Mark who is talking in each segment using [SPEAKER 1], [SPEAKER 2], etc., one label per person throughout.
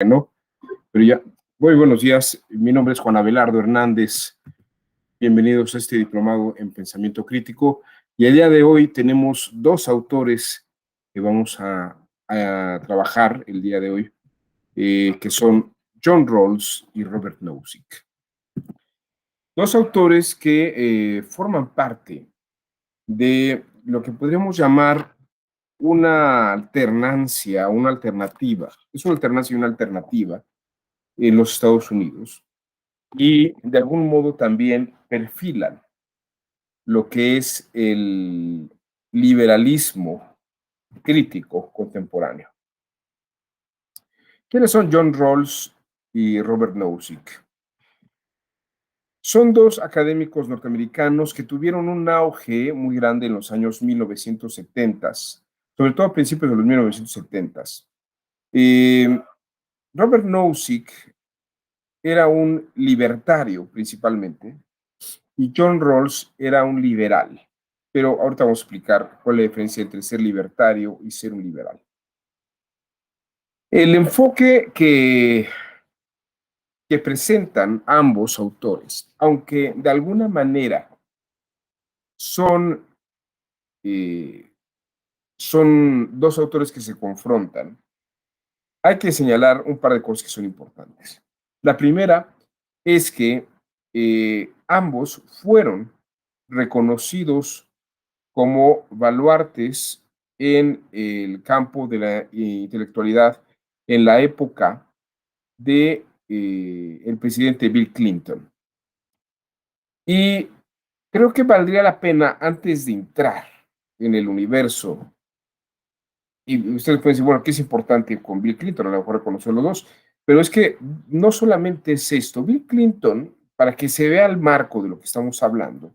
[SPEAKER 1] ¿no? Pero ya, muy buenos días. Mi nombre es Juan Abelardo Hernández. Bienvenidos a este diplomado en pensamiento crítico. Y el día de hoy tenemos dos autores que vamos a trabajar el día de hoy, que son John Rawls y Robert Nozick. Dos autores que forman parte de lo que podríamos llamar una alternancia, una alternativa. Es una alternancia y una alternativa en los Estados Unidos y de algún modo también perfilan lo que es el liberalismo crítico contemporáneo. ¿Quiénes son John Rawls y Robert Nozick? Son dos académicos norteamericanos que tuvieron un auge muy grande en los años 1970, sobre todo a principios de los 1970. Robert Nozick era un libertario principalmente, y John Rawls era un liberal. Pero ahorita vamos a explicar cuál es la diferencia entre ser libertario y ser un liberal. El enfoque que presentan ambos autores, aunque de alguna manera son, eh, son dos autores que se confrontan, hay que señalar un par de cosas que son importantes. La primera es que ambos fueron reconocidos como baluartes en el campo de la intelectualidad en la época de el presidente Bill Clinton. Y creo que valdría la pena, antes de entrar en el universo, y ustedes pueden decir, bueno, ¿qué es importante con Bill Clinton? A lo mejor reconocer los dos, pero es que no solamente es esto. Bill Clinton, para que se vea el marco de lo que estamos hablando,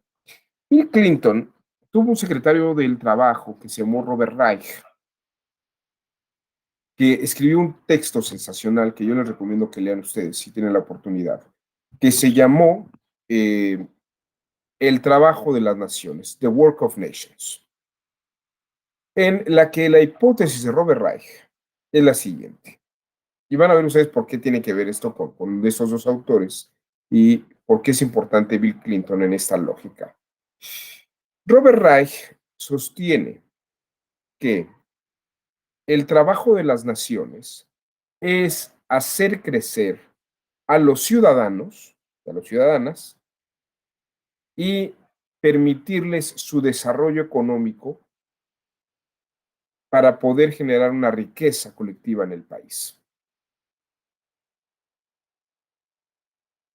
[SPEAKER 1] Bill Clinton tuvo un secretario del trabajo que se llamó Robert Reich, que escribió un texto sensacional que yo les recomiendo que lean ustedes si tienen la oportunidad, que se llamó El trabajo de las naciones, The Work of Nations, en la que la hipótesis de Robert Reich es la siguiente. Y van a ver ustedes por qué tiene que ver esto con estos dos autores y por qué es importante Bill Clinton en esta lógica. Robert Reich sostiene que el trabajo de las naciones es hacer crecer a los ciudadanos, a las ciudadanas, y permitirles su desarrollo económico para poder generar una riqueza colectiva en el país.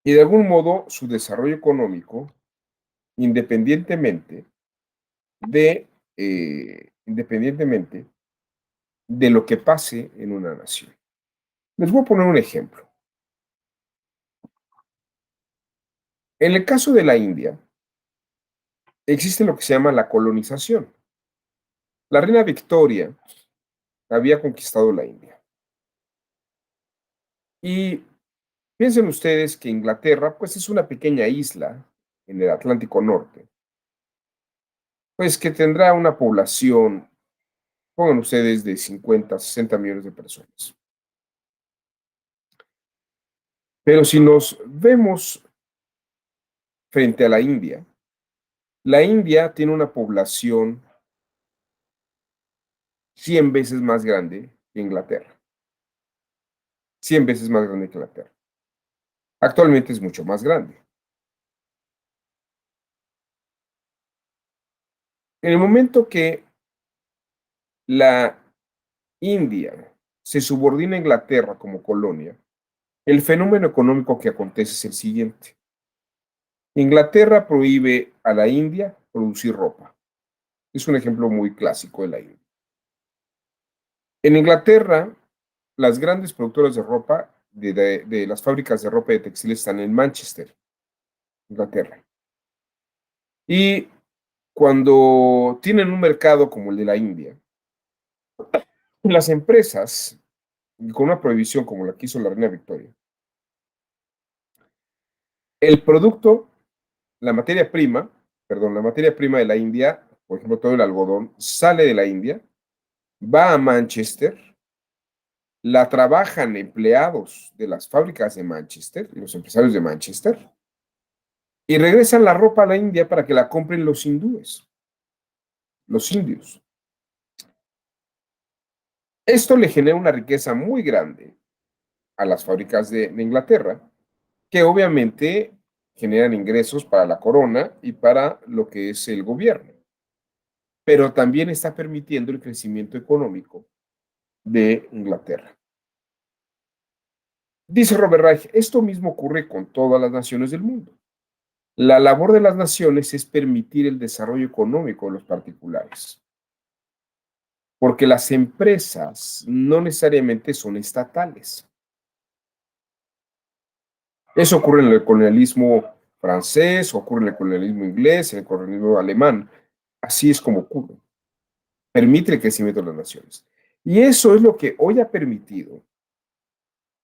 [SPEAKER 1] Y de algún modo su desarrollo económico, independientemente independientemente de lo que pase en una nación. Les voy a poner un ejemplo. En el caso de la India, existe lo que se llama la colonización. La reina Victoria había conquistado la India. Y piensen ustedes que Inglaterra, pues es una pequeña isla en el Atlántico Norte, pues que tendrá una población, pongan ustedes, de 50, 60 millones de personas. Pero si nos vemos frente a la India tiene una población 100 veces más grande que Inglaterra. 100 veces más grande que Inglaterra. Actualmente es mucho más grande. En el momento que la India se subordina a Inglaterra como colonia, el fenómeno económico que acontece es el siguiente. Inglaterra prohíbe a la India producir ropa. Es un ejemplo muy clásico de la India. En Inglaterra, las grandes productoras de ropa, de las fábricas de ropa y de textiles están en Manchester, Inglaterra. Y cuando tienen un mercado como el de la India, las empresas, con una prohibición como la que hizo la reina Victoria, el producto, la materia prima, perdón, la materia prima de la India, por ejemplo, todo el algodón, sale de la India, va a Manchester, la trabajan empleados de las fábricas de Manchester, los empresarios de Manchester, y regresan la ropa a la India para que la compren los hindúes, los indios. Esto le genera una riqueza muy grande a las fábricas de Inglaterra, que obviamente generan ingresos para la corona y para lo que es el gobierno, pero también está permitiendo el crecimiento económico de Inglaterra. Dice Robert Reich, esto mismo ocurre con todas las naciones del mundo. La labor de las naciones es permitir el desarrollo económico de los particulares, porque las empresas no necesariamente son estatales. Eso ocurre en el colonialismo francés, ocurre en el colonialismo inglés, en el colonialismo alemán. Así es como ocurre. Permite el crecimiento de las naciones. Y eso es lo que hoy ha permitido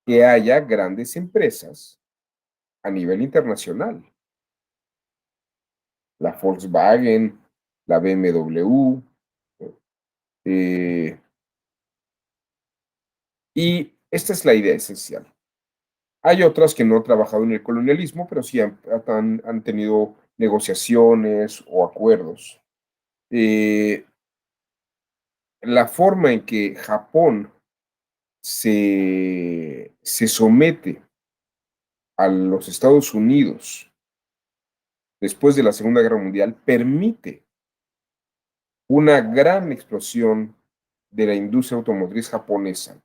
[SPEAKER 1] que haya grandes empresas a nivel internacional. La Volkswagen, la BMW, y esta es la idea esencial. Hay otras que no han trabajado en el colonialismo, pero sí han tenido negociaciones o acuerdos. La forma en que Japón se somete a los Estados Unidos después de la Segunda Guerra Mundial permite una gran explosión de la industria automotriz japonesa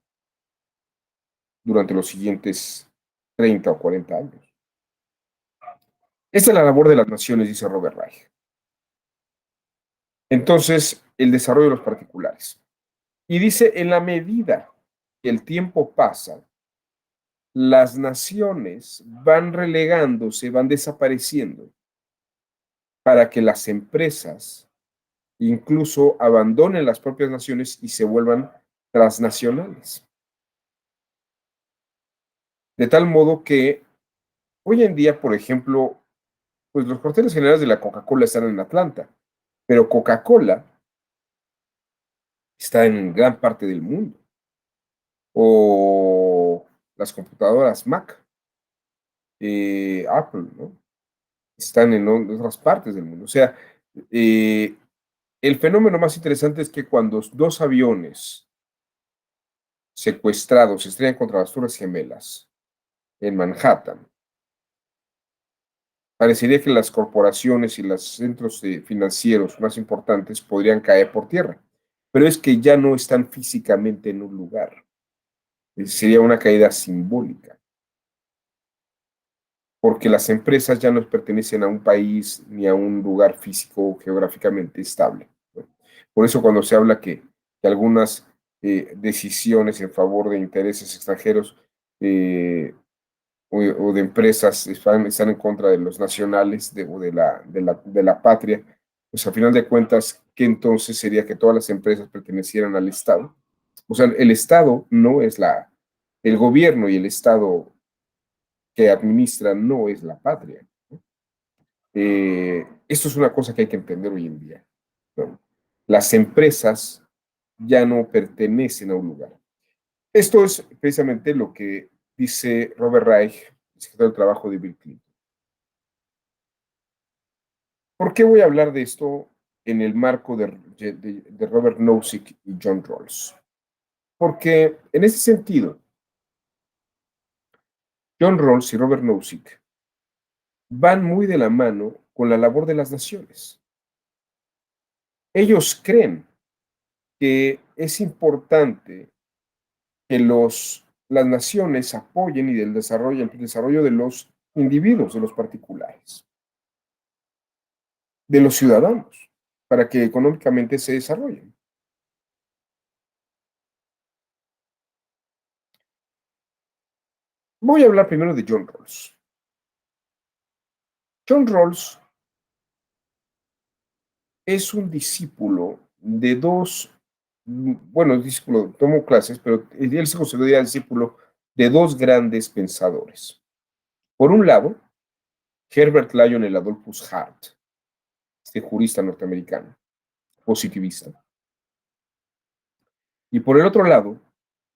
[SPEAKER 1] durante los siguientes 30 o 40 años. Esta es la labor de las naciones, dice Robert Reich. Entonces, el desarrollo de los particulares. Y dice, en la medida que el tiempo pasa, las naciones van relegándose, van desapareciendo, para que las empresas incluso abandonen las propias naciones y se vuelvan transnacionales. De tal modo que hoy en día, por ejemplo, pues los cuarteles generales de la Coca-Cola están en Atlanta, pero Coca-Cola está en gran parte del mundo. O las computadoras Mac, Apple, ¿no? Están en otras partes del mundo. O sea, el fenómeno más interesante es que cuando dos aviones secuestrados se estrellan contra las Torres Gemelas en Manhattan, parecería que las corporaciones y los centros financieros más importantes podrían caer por tierra, pero es que ya no están físicamente en un lugar. Sería una caída simbólica, porque las empresas ya no pertenecen a un país ni a un lugar físico geográficamente estable, ¿no? Por eso cuando se habla que algunas decisiones en favor de intereses extranjeros o de empresas están en contra de los nacionales o de la patria, pues a final de cuentas, ¿qué entonces sería que todas las empresas pertenecieran al Estado? O sea, el Estado no es el gobierno y el Estado que administra no es la patria. Esto es una cosa que hay que entender hoy en día, ¿no? Las empresas ya no pertenecen a un lugar. Esto es precisamente lo que dice Robert Reich, secretario del Trabajo de Bill Clinton. ¿Por qué voy a hablar de esto en el marco de Robert Nozick y John Rawls? Porque en ese sentido, John Rawls y Robert Nozick van muy de la mano con la labor de las naciones. Ellos creen que es importante que las naciones apoyen y el desarrollo de los individuos, de los particulares, de los ciudadanos, para que económicamente se desarrollen. Voy a hablar primero de John Rawls. John Rawls es un discípulo de dos, bueno, discípulo, tomó clases, pero él se considera discípulo de dos grandes pensadores. Por un lado, Herbert Lionel Adolphus Hart, este jurista norteamericano, positivista. Y por el otro lado,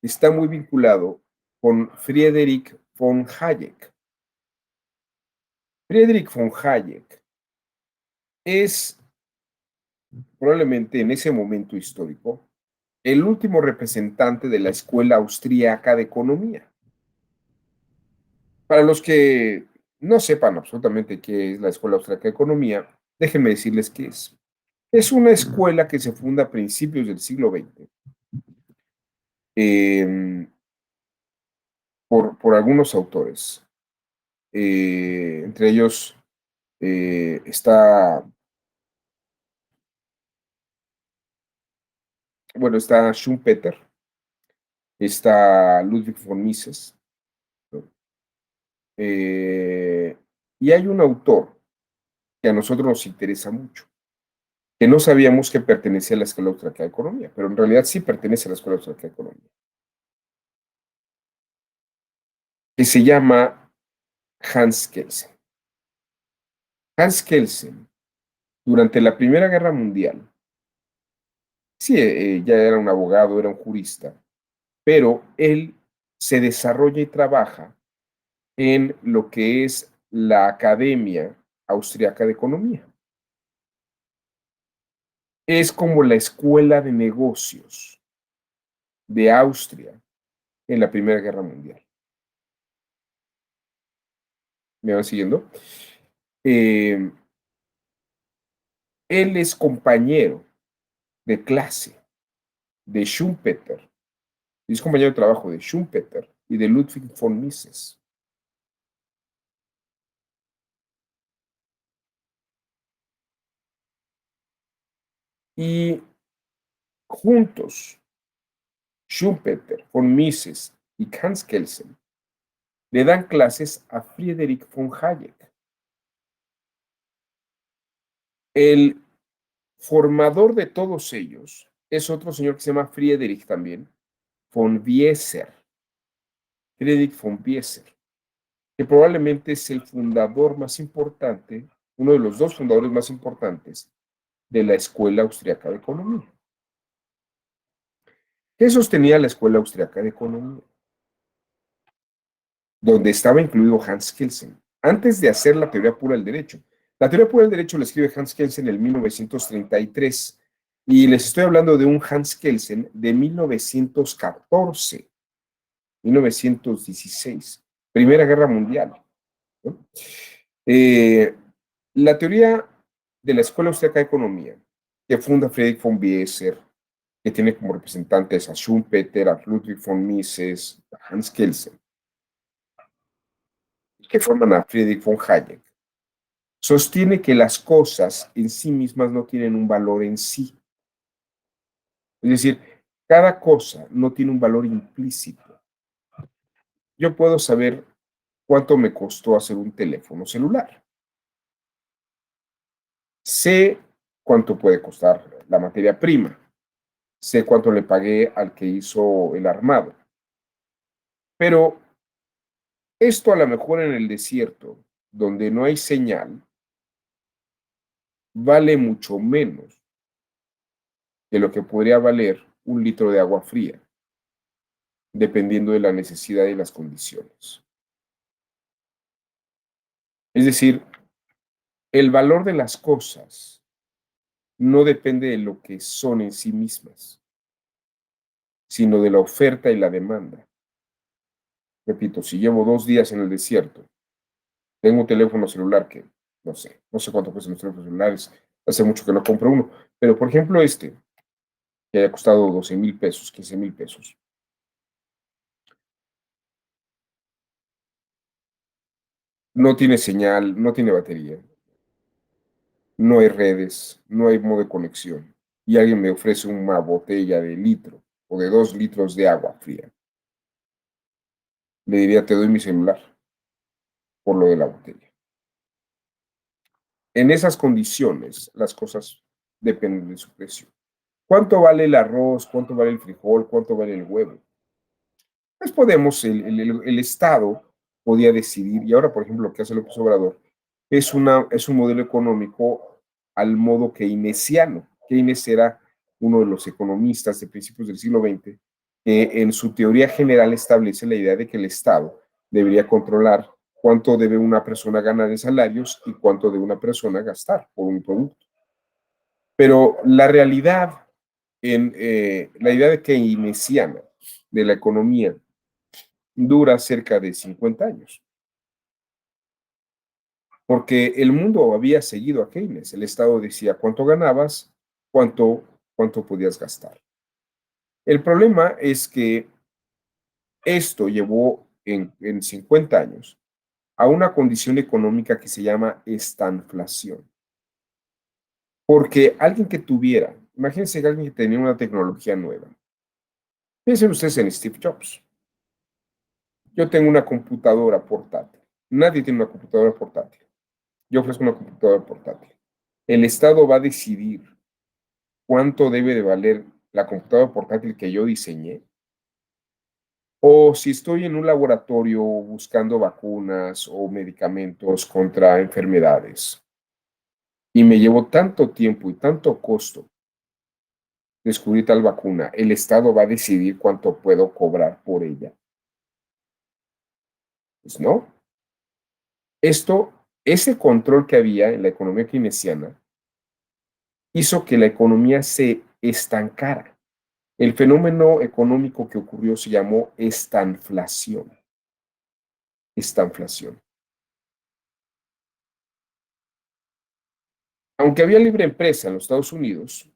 [SPEAKER 1] está muy vinculado con Friedrich von Hayek. Friedrich von Hayek es probablemente en ese momento histórico el último representante de la Escuela Austríaca de Economía. Para los que no sepan absolutamente qué es la Escuela Austríaca de Economía, déjenme decirles qué es. Es una escuela que se funda a principios del siglo XX eh, por algunos autores. Entre ellos está, bueno, está Schumpeter, está Ludwig von Mises, ¿no? Eh, y hay un autor que a nosotros nos interesa mucho, que no sabíamos que pertenecía a la Escuela Austríaca de Economía, pero en realidad sí pertenece a la Escuela Austríaca de Economía, que se llama Hans Kelsen. Hans Kelsen, durante la Primera Guerra Mundial, sí, ya era un abogado, era un jurista, pero él se desarrolla y trabaja en lo que es la Academia Austriaca de Economía. Es como la escuela de negocios de Austria en la Primera Guerra Mundial. ¿Me van siguiendo? Eh, Él es compañero de clase de Schumpeter, es compañero de trabajo de Schumpeter y de Ludwig von Mises. Y juntos, Schumpeter, von Mises y Hans Kelsen le dan clases a Friedrich von Hayek. El formador de todos ellos es otro señor que se llama Friedrich también, von Wieser, Friedrich von Wieser, que probablemente es el fundador más importante, uno de los dos fundadores más importantes de la Escuela Austriaca de Economía. ¿Qué sostenía la Escuela Austriaca de Economía? Donde estaba incluido Hans Kelsen, antes de hacer la teoría pura del derecho. La teoría pura del derecho la escribe Hans Kelsen en el 1933 y les estoy hablando de un Hans Kelsen de 1914, 1916, Primera Guerra Mundial, ¿no? Eh, la teoría de la Escuela Austriaca de Economía, que funda Friedrich von Wieser, que tiene como representantes a Schumpeter, a Ludwig von Mises, a Hans Kelsen, que forman a Friedrich von Hayek, sostiene que las cosas en sí mismas no tienen un valor en sí. Es decir, cada cosa no tiene un valor implícito. Yo puedo saber cuánto me costó hacer un teléfono celular. Sé cuánto puede costar la materia prima. Sé cuánto le pagué al que hizo el armado. Pero esto a lo mejor en el desierto, donde no hay señal, vale mucho menos de lo que podría valer un litro de agua fría, dependiendo de la necesidad y las condiciones. Es decir, el valor de las cosas no depende de lo que son en sí mismas, sino de la oferta y la demanda. Repito, si llevo 2 días en el desierto, tengo un teléfono celular que no sé cuánto cuestan los teléfonos celulares, hace mucho que no compro uno, pero por ejemplo que haya costado 12,000 pesos, 15,000 pesos, no tiene señal, no tiene batería, no hay redes, no hay modo de conexión, y alguien me ofrece una botella de litro o de 2 litros de agua fría, le diría, te doy mi celular por lo de la botella. En esas condiciones, las cosas dependen de su precio. ¿Cuánto vale el arroz? ¿Cuánto vale el frijol? ¿Cuánto vale el huevo? Pues el Estado podía decidir, y ahora, por ejemplo, lo que hace López Obrador es un modelo económico al modo keynesiano. Keynes era uno de los economistas de principios del siglo XX en su teoría general establece la idea de que el Estado debería controlar cuánto debe una persona ganar en salarios y cuánto debe una persona gastar por un producto. Pero la realidad, la idea de keynesiana de la economía dura cerca de 50 años, porque el mundo había seguido a Keynes. El Estado decía cuánto ganabas, cuánto, cuánto podías gastar. El problema es que esto llevó en 50 años a una condición económica que se llama estanflación. Porque alguien que tuviera, imagínense que alguien que tenía una tecnología nueva. Piensen ustedes en Steve Jobs. Yo tengo una computadora portátil. Nadie tiene una computadora portátil. Yo ofrezco una computadora portátil. El Estado va a decidir cuánto debe de valer la computadora portátil que yo diseñé. O si estoy en un laboratorio buscando vacunas o medicamentos contra enfermedades y me llevó tanto tiempo y tanto costo descubrir tal vacuna, el Estado va a decidir cuánto puedo cobrar por ella. Pues no. Ese control que había en la economía keynesiana hizo que la economía se estancara. El fenómeno económico que ocurrió se llamó estanflación. Estanflación. Aunque había libre empresa en los Estados Unidos,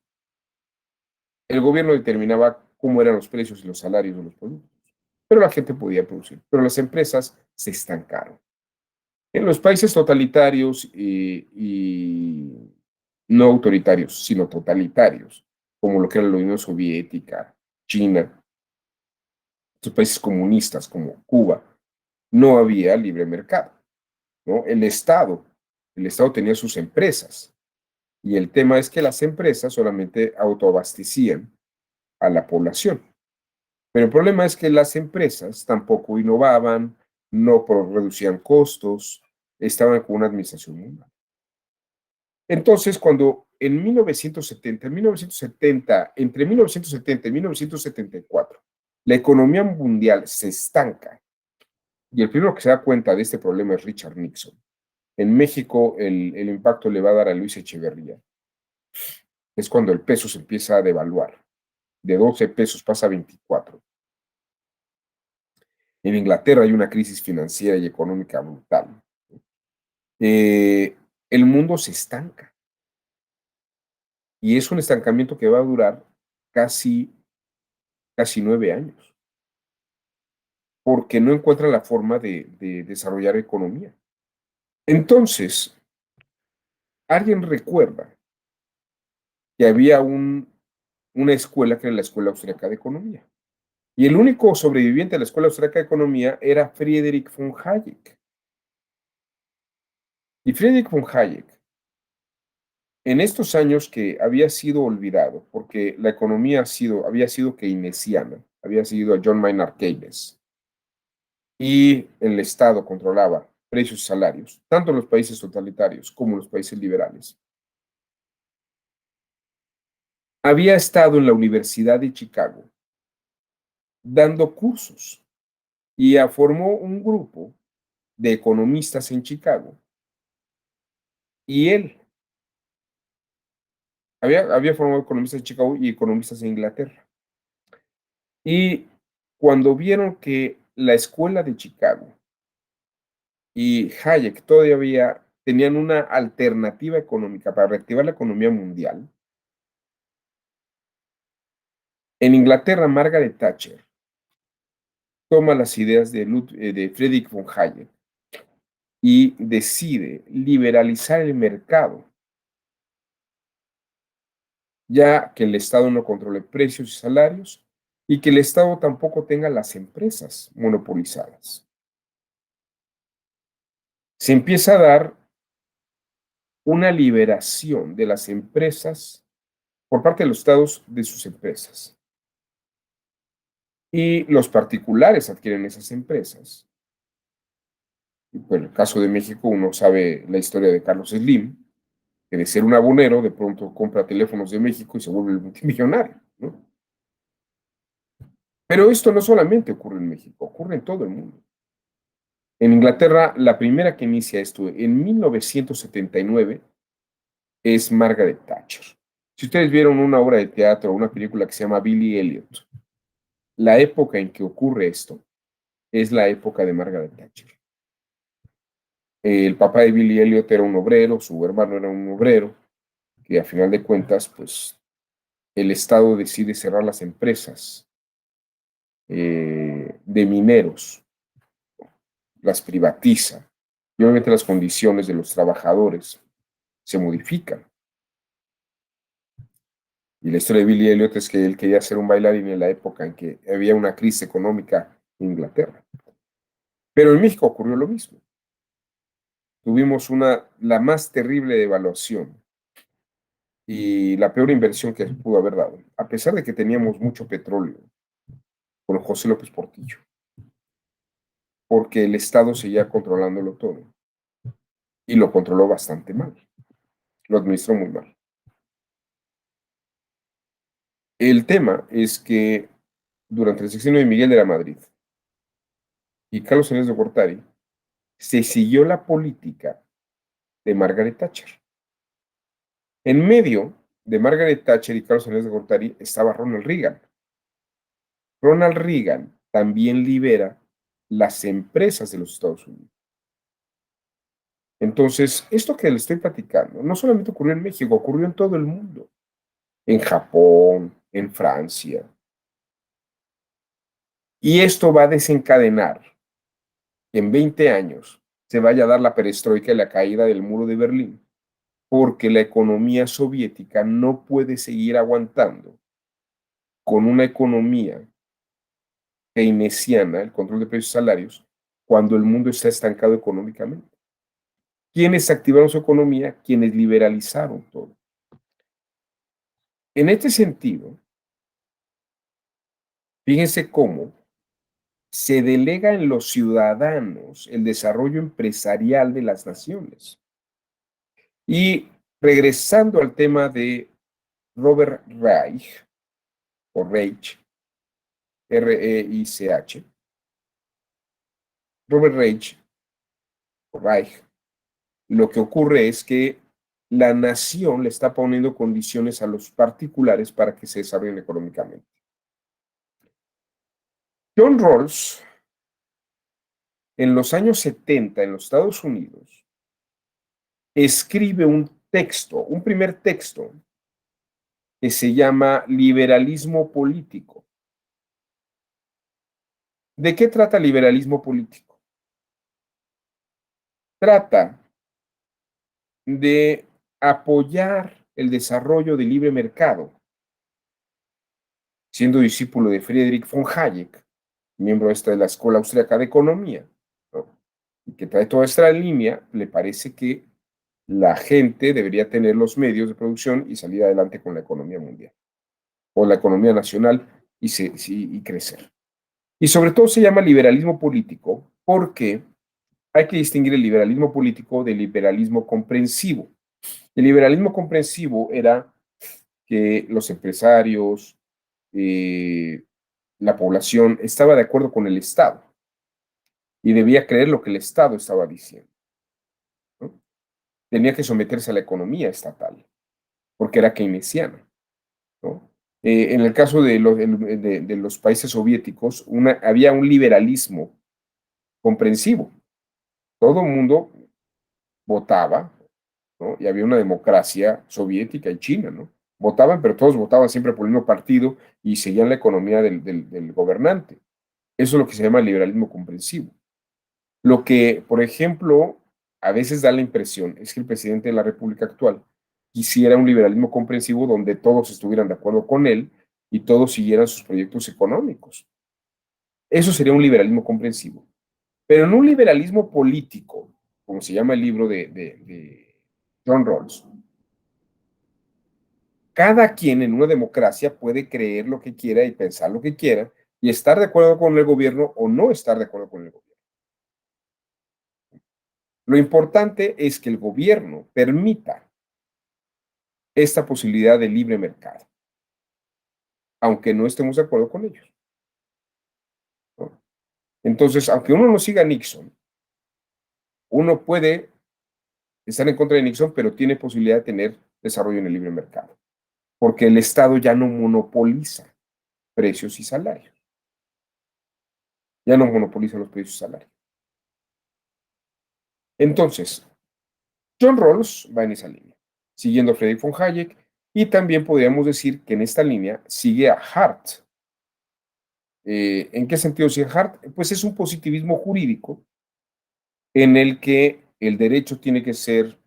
[SPEAKER 1] el gobierno determinaba cómo eran los precios y los salarios de los productos. Pero la gente podía producir. Pero las empresas se estancaron. En los países totalitarios y no autoritarios, sino totalitarios, como lo que era la Unión Soviética, China, estos países comunistas como Cuba, no había libre mercado, ¿no? El Estado tenía sus empresas y el tema es que las empresas solamente autoabastecían a la población. Pero el problema es que las empresas tampoco innovaban, no reducían costos, estaban con una administración muy mala. Entonces, cuando en 1970, entre 1970 y 1974, la economía mundial se estanca, y el primero que se da cuenta de este problema es Richard Nixon. En México, el impacto le va a dar a Luis Echeverría. Es cuando el peso se empieza a devaluar. De 12 pesos pasa a 24. En Inglaterra hay una crisis financiera y económica brutal. Eh, el mundo se estanca. Y es un estancamiento que va a durar casi 9 años, porque no encuentra la forma de desarrollar economía. Entonces, alguien recuerda que había una escuela que era la Escuela Austriaca de Economía. Y el único sobreviviente de la Escuela Austriaca de Economía era Friedrich von Hayek. Y Friedrich von Hayek, en estos años que había sido olvidado, porque la economía había sido keynesiana, había sido a John Maynard Keynes, y el Estado controlaba precios y salarios, tanto en los países totalitarios como en los países liberales. Había estado en la Universidad de Chicago dando cursos y formó un grupo de economistas en Chicago y él había formado economistas en Chicago y economistas en Inglaterra. Y cuando vieron que la escuela de Chicago y Hayek todavía tenían una alternativa económica para reactivar la economía mundial, en Inglaterra Margaret Thatcher toma las ideas de Friedrich von Hayek y decide liberalizar el mercado, ya que el Estado no controle precios y salarios y que el Estado tampoco tenga las empresas monopolizadas. Se empieza a dar una liberación de las empresas por parte de los estados de sus empresas. Y los particulares adquieren esas empresas. Y por el caso de México, uno sabe la historia de Carlos Slim, que de ser un abonero, de pronto compra Teléfonos de México y se vuelve multimillonario, ¿no? Pero esto no solamente ocurre en México, ocurre en todo el mundo. En Inglaterra, la primera que inicia esto en 1979 es Margaret Thatcher. Si ustedes vieron una obra de teatro o una película que se llama Billy Elliot, la época en que ocurre esto es la época de Margaret Thatcher. El papá de Billy Elliot era un obrero, su hermano era un obrero, que a final de cuentas, pues el Estado decide cerrar las empresas de mineros, las privatiza, y obviamente las condiciones de los trabajadores se modifican. Y la historia de Billy Elliot es que él quería ser un bailarín en la época en que había una crisis económica en Inglaterra. Pero en México ocurrió lo mismo. Tuvimos la más terrible devaluación y la peor inversión que se pudo haber dado, a pesar de que teníamos mucho petróleo con José López Portillo, porque el Estado seguía controlándolo todo y lo controló bastante mal, lo administró muy mal. El tema es que durante el sexenio de Miguel de la Madrid y Carlos Salinas de Gortari, se siguió la política de Margaret Thatcher. En medio de Margaret Thatcher y Carlos Salinas de Gortari estaba Ronald Reagan. Ronald Reagan también libera las empresas de los Estados Unidos. Entonces, esto que le estoy platicando no solamente ocurrió en México, ocurrió en todo el mundo, en Japón, en Francia. Y esto va a desencadenar que en 20 años se vaya a dar la perestroika y la caída del muro de Berlín, porque la economía soviética no puede seguir aguantando con una economía keynesiana, el control de precios y salarios, cuando el mundo está estancado económicamente. ¿Quiénes activaron su economía? Quienes liberalizaron todo. En este sentido, fíjense cómo se delega en los ciudadanos el desarrollo empresarial de las naciones. Y regresando al tema de Robert Reich, o Reich, R-E-I-C-H, Robert Reich, o Reich, lo que ocurre es que la nación le está poniendo condiciones a los particulares para que se desarrollen económicamente. John Rawls, en los años 70 en los Estados Unidos, escribe un texto, un primer texto, que se llama Liberalismo Político. ¿De qué trata liberalismo político? Trata de apoyar el desarrollo del libre mercado, siendo discípulo de Friedrich von Hayek, miembro de la Escuela Austríaca de Economía, ¿no? Y que trae toda esta línea, le parece que la gente debería tener los medios de producción y salir adelante con la economía mundial, o la economía nacional y crecer. Y sobre todo se llama liberalismo político porque hay que distinguir el liberalismo político del liberalismo comprensivo. El liberalismo comprensivo era que los empresarios, la población estaba de acuerdo con el Estado y debía creer lo que el Estado estaba diciendo, ¿no? Tenía que someterse a la economía estatal porque era keynesiana, ¿no? En el caso de los países soviéticos, había un liberalismo comprensivo. Todo el mundo votaba, ¿no? Y había una democracia soviética y china, ¿no? Votaban, pero todos votaban siempre por el mismo partido y seguían la economía del gobernante. Eso es lo que se llama liberalismo comprensivo. Lo que, por ejemplo, a veces da la impresión es que el presidente de la República actual quisiera un liberalismo comprensivo donde todos estuvieran de acuerdo con él y todos siguieran sus proyectos económicos. Eso sería un liberalismo comprensivo. Pero en un liberalismo político, como se llama el libro de John Rawls, cada quien en una democracia puede creer lo que quiera y pensar lo que quiera y estar de acuerdo con el gobierno o no estar de acuerdo con el gobierno. Lo importante es que el gobierno permita esta posibilidad de libre mercado, aunque no estemos de acuerdo con ellos. Entonces, aunque uno no siga a Nixon, uno puede estar en contra de Nixon, pero tiene posibilidad de tener desarrollo en el libre mercado, porque el Estado ya no monopoliza precios y salarios, ya no monopoliza los precios y salarios. Entonces, John Rawls va en esa línea, siguiendo a Friedrich von Hayek, y también podríamos decir que en esta línea sigue a Hart. ¿En qué sentido sigue Hart? Pues es un positivismo jurídico en el que el derecho tiene que ser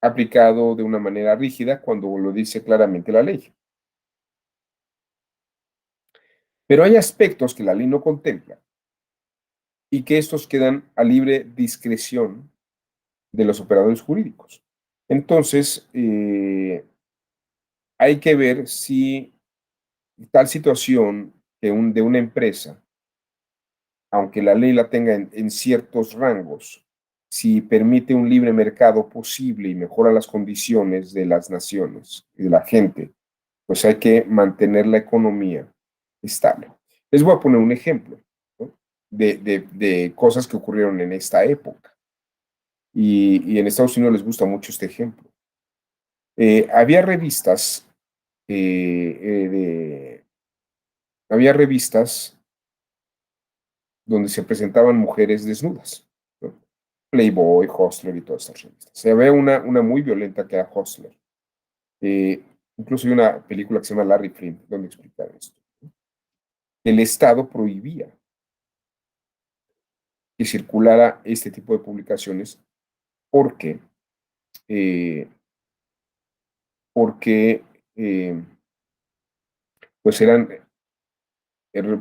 [SPEAKER 1] aplicado de una manera rígida cuando lo dice claramente la ley. Pero hay aspectos que la ley no contempla y que estos quedan a libre discreción de los operadores jurídicos. Entonces, hay que ver si tal situación de una empresa, aunque la ley la tenga en ciertos rangos, si permite un libre mercado posible y mejora las condiciones de las naciones y de la gente, pues hay que mantener la economía estable. Les voy a poner un ejemplo, ¿no? de cosas que ocurrieron en esta época. Y en Estados Unidos les gusta mucho este ejemplo. Había revistas, eh, eh, de, había revistas donde se presentaban mujeres desnudas, ¿no? Playboy, Hustler y todas estas revistas. Se ve una muy violenta que era Hustler. Eh, Incluso hay una película que se llama Larry Flint, donde explica esto. El Estado prohibía que circulara este tipo de publicaciones porque, eh, porque eh, pues eran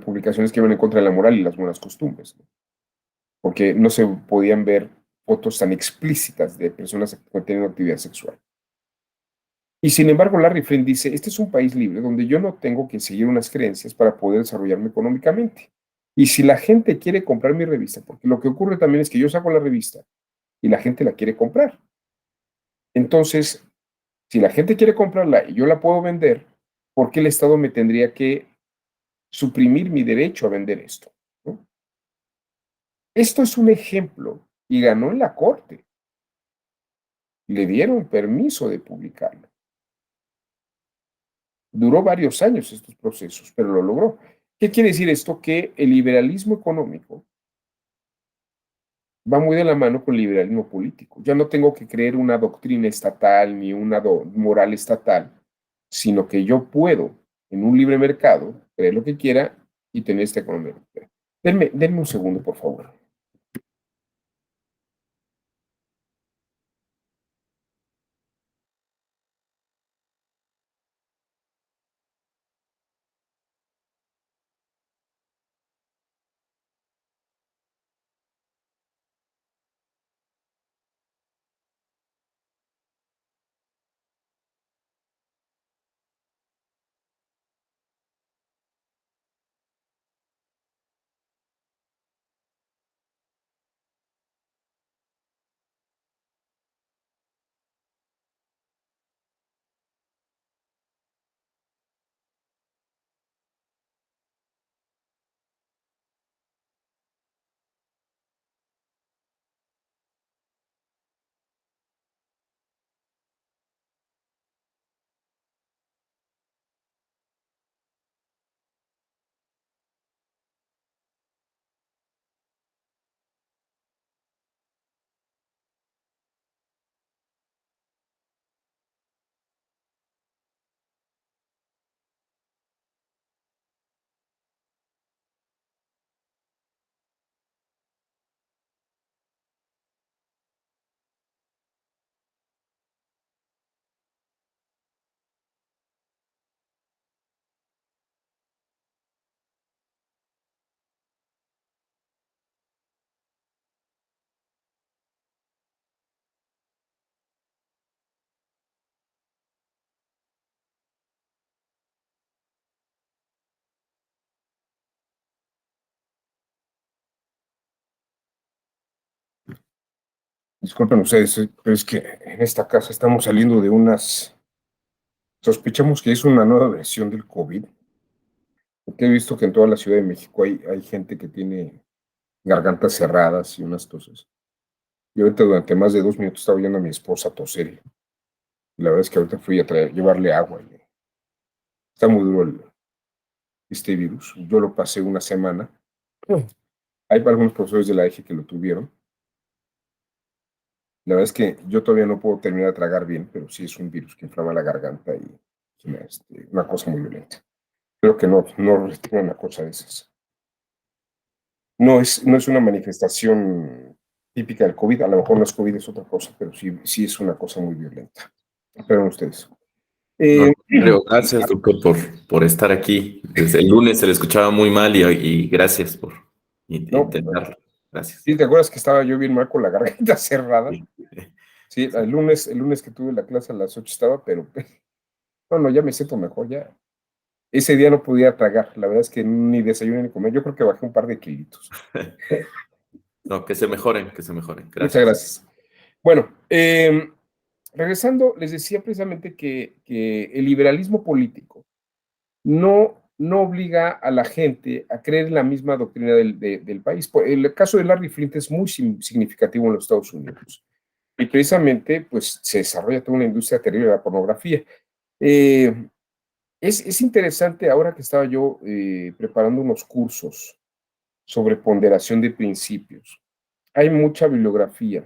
[SPEAKER 1] publicaciones que iban en contra de la moral y las buenas costumbres, ¿no? Porque no se podían ver fotos tan explícitas de personas que tienen actividad sexual. Y sin embargo, Larry Flynn dice, este es un país libre donde yo no tengo que seguir unas creencias para poder desarrollarme económicamente. Y si la gente quiere comprar mi revista, porque lo que ocurre también es que yo saco la revista y la gente la quiere comprar. Entonces, si la gente quiere comprarla y yo la puedo vender, ¿por qué el Estado me tendría que suprimir mi derecho a vender esto? ¿No? Esto es un ejemplo y ganó en la corte. Le dieron permiso de publicarlo. Duró varios años estos procesos, pero lo logró. ¿Qué quiere decir esto? Que el liberalismo económico va muy de la mano con el liberalismo político. Ya no tengo que creer una doctrina estatal ni una moral estatal, sino que yo puedo, en un libre mercado, creer lo que quiera y tener esta economía. Denme un segundo, por favor. Disculpen ustedes, pero es que en esta casa estamos saliendo de sospechamos que es una nueva versión del COVID, porque he visto que en toda la Ciudad de México hay gente que tiene gargantas cerradas y unas toses. Y ahorita durante más de 2 minutos estaba oyendo a mi esposa toser. Y la verdad es que ahorita fui a llevarle agua. Y está muy duro este virus. Yo lo pasé una semana. Hay algunos profesores de la EGE que lo tuvieron. La verdad es que yo todavía no puedo terminar de tragar bien, pero sí es un virus que inflama la garganta y es una cosa muy violenta. Creo que no retengo una cosa de esas. No es una manifestación típica del COVID, a lo mejor no es COVID, es otra cosa, pero sí es una cosa muy violenta. Esperen ustedes.
[SPEAKER 2] No,
[SPEAKER 1] Eh,
[SPEAKER 2] creo, gracias, doctor, por estar aquí. Desde el lunes se le escuchaba muy mal y gracias por
[SPEAKER 1] no,
[SPEAKER 2] intentarlo. Gracias.
[SPEAKER 1] ¿sí te acuerdas que estaba yo bien mal con la garganta cerrada?
[SPEAKER 2] Sí.
[SPEAKER 1] Sí,
[SPEAKER 2] Sí.
[SPEAKER 1] el lunes que tuve la clase a las 8 estaba, pero bueno, ya me siento mejor, ya. Ese día no podía tragar, la verdad es que ni desayuné ni comer, yo creo que bajé un par de kilitos.
[SPEAKER 2] No, que se mejoren, que se mejoren.
[SPEAKER 1] Muchas
[SPEAKER 2] Gracias.
[SPEAKER 1] gracias. Bueno, regresando, les decía precisamente que el liberalismo político no obliga a la gente a creer en la misma doctrina del país. El caso de Larry Flint es muy significativo en los Estados Unidos. Y precisamente, pues, se desarrolla toda una industria terrible de la pornografía. Eh, es interesante ahora que estaba yo preparando unos cursos sobre ponderación de principios. Hay mucha bibliografía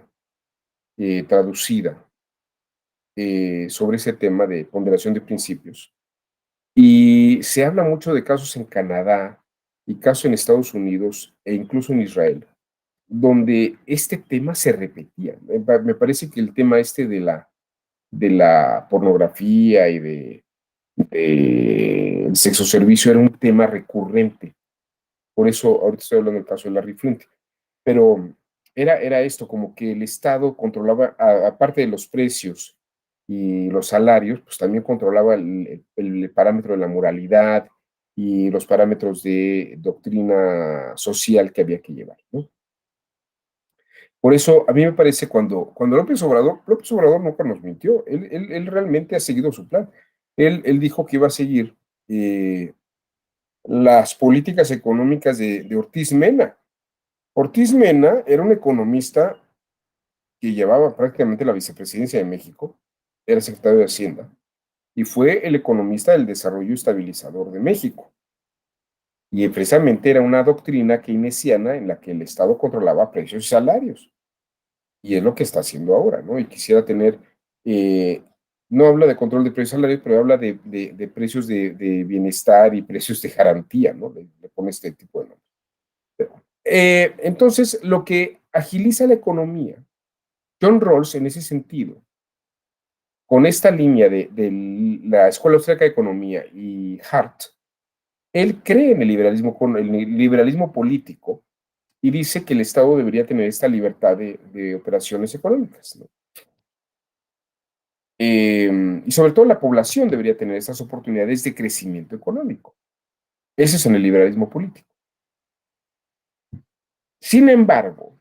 [SPEAKER 1] traducida sobre ese tema de ponderación de principios. Y se habla mucho de casos en Canadá y casos en Estados Unidos e incluso en Israel, donde este tema se repetía. Me parece que el tema este de la pornografía y de el sexo servicio era un tema recurrente. Por eso ahorita estoy hablando del caso de Larry Flint. Pero era esto, como que el Estado controlaba, aparte de los precios y los salarios, pues también controlaba el parámetro de la moralidad y los parámetros de doctrina social que había que llevar, ¿no? Por eso a mí me parece cuando López Obrador nunca nos mintió, él realmente ha seguido su plan. Él dijo que iba a seguir las políticas económicas de Ortiz Mena. Ortiz Mena era un economista que llevaba prácticamente la vicepresidencia de México, era secretario de Hacienda, y fue el economista del desarrollo estabilizador de México. Y precisamente era una doctrina keynesiana en la que el Estado controlaba precios y salarios. Y es lo que está haciendo ahora, ¿no? Y quisiera tener, eh, no habla de control de precios y salarios, pero habla de precios de bienestar y precios de garantía, ¿no? Le pone este tipo de nombres. Entonces, lo que agiliza la economía, John Rawls en ese sentido, con esta línea de la Escuela Austríaca de Economía y Hart, él cree en el liberalismo político y dice que el Estado debería tener esta libertad de operaciones económicas, ¿no? Y sobre todo la población debería tener estas oportunidades de crecimiento económico. Ese es en el liberalismo político. Sin embargo,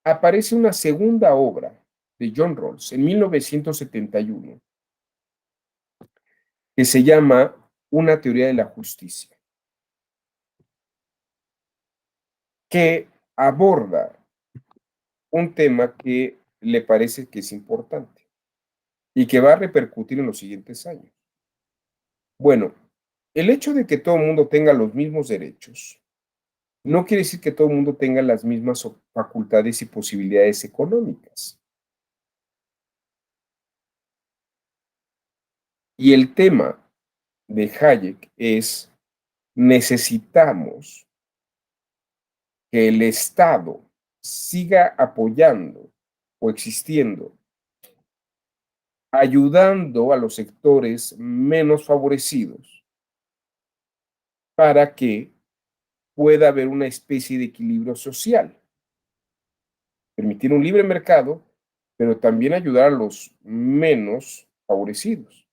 [SPEAKER 1] aparece una segunda obra de John Rawls en 1971 que se llama Una teoría de la justicia, que aborda un tema que le parece que es importante y que va a repercutir en los siguientes años. Bueno, el hecho de que todo el mundo tenga los mismos derechos no quiere decir que todo el mundo tenga las mismas facultades y posibilidades económicas. Y el tema de Hayek es, necesitamos que el Estado siga apoyando o existiendo, ayudando a los sectores menos favorecidos para que pueda haber una especie de equilibrio social, permitir un libre mercado, pero también ayudar a los menos favorecidos.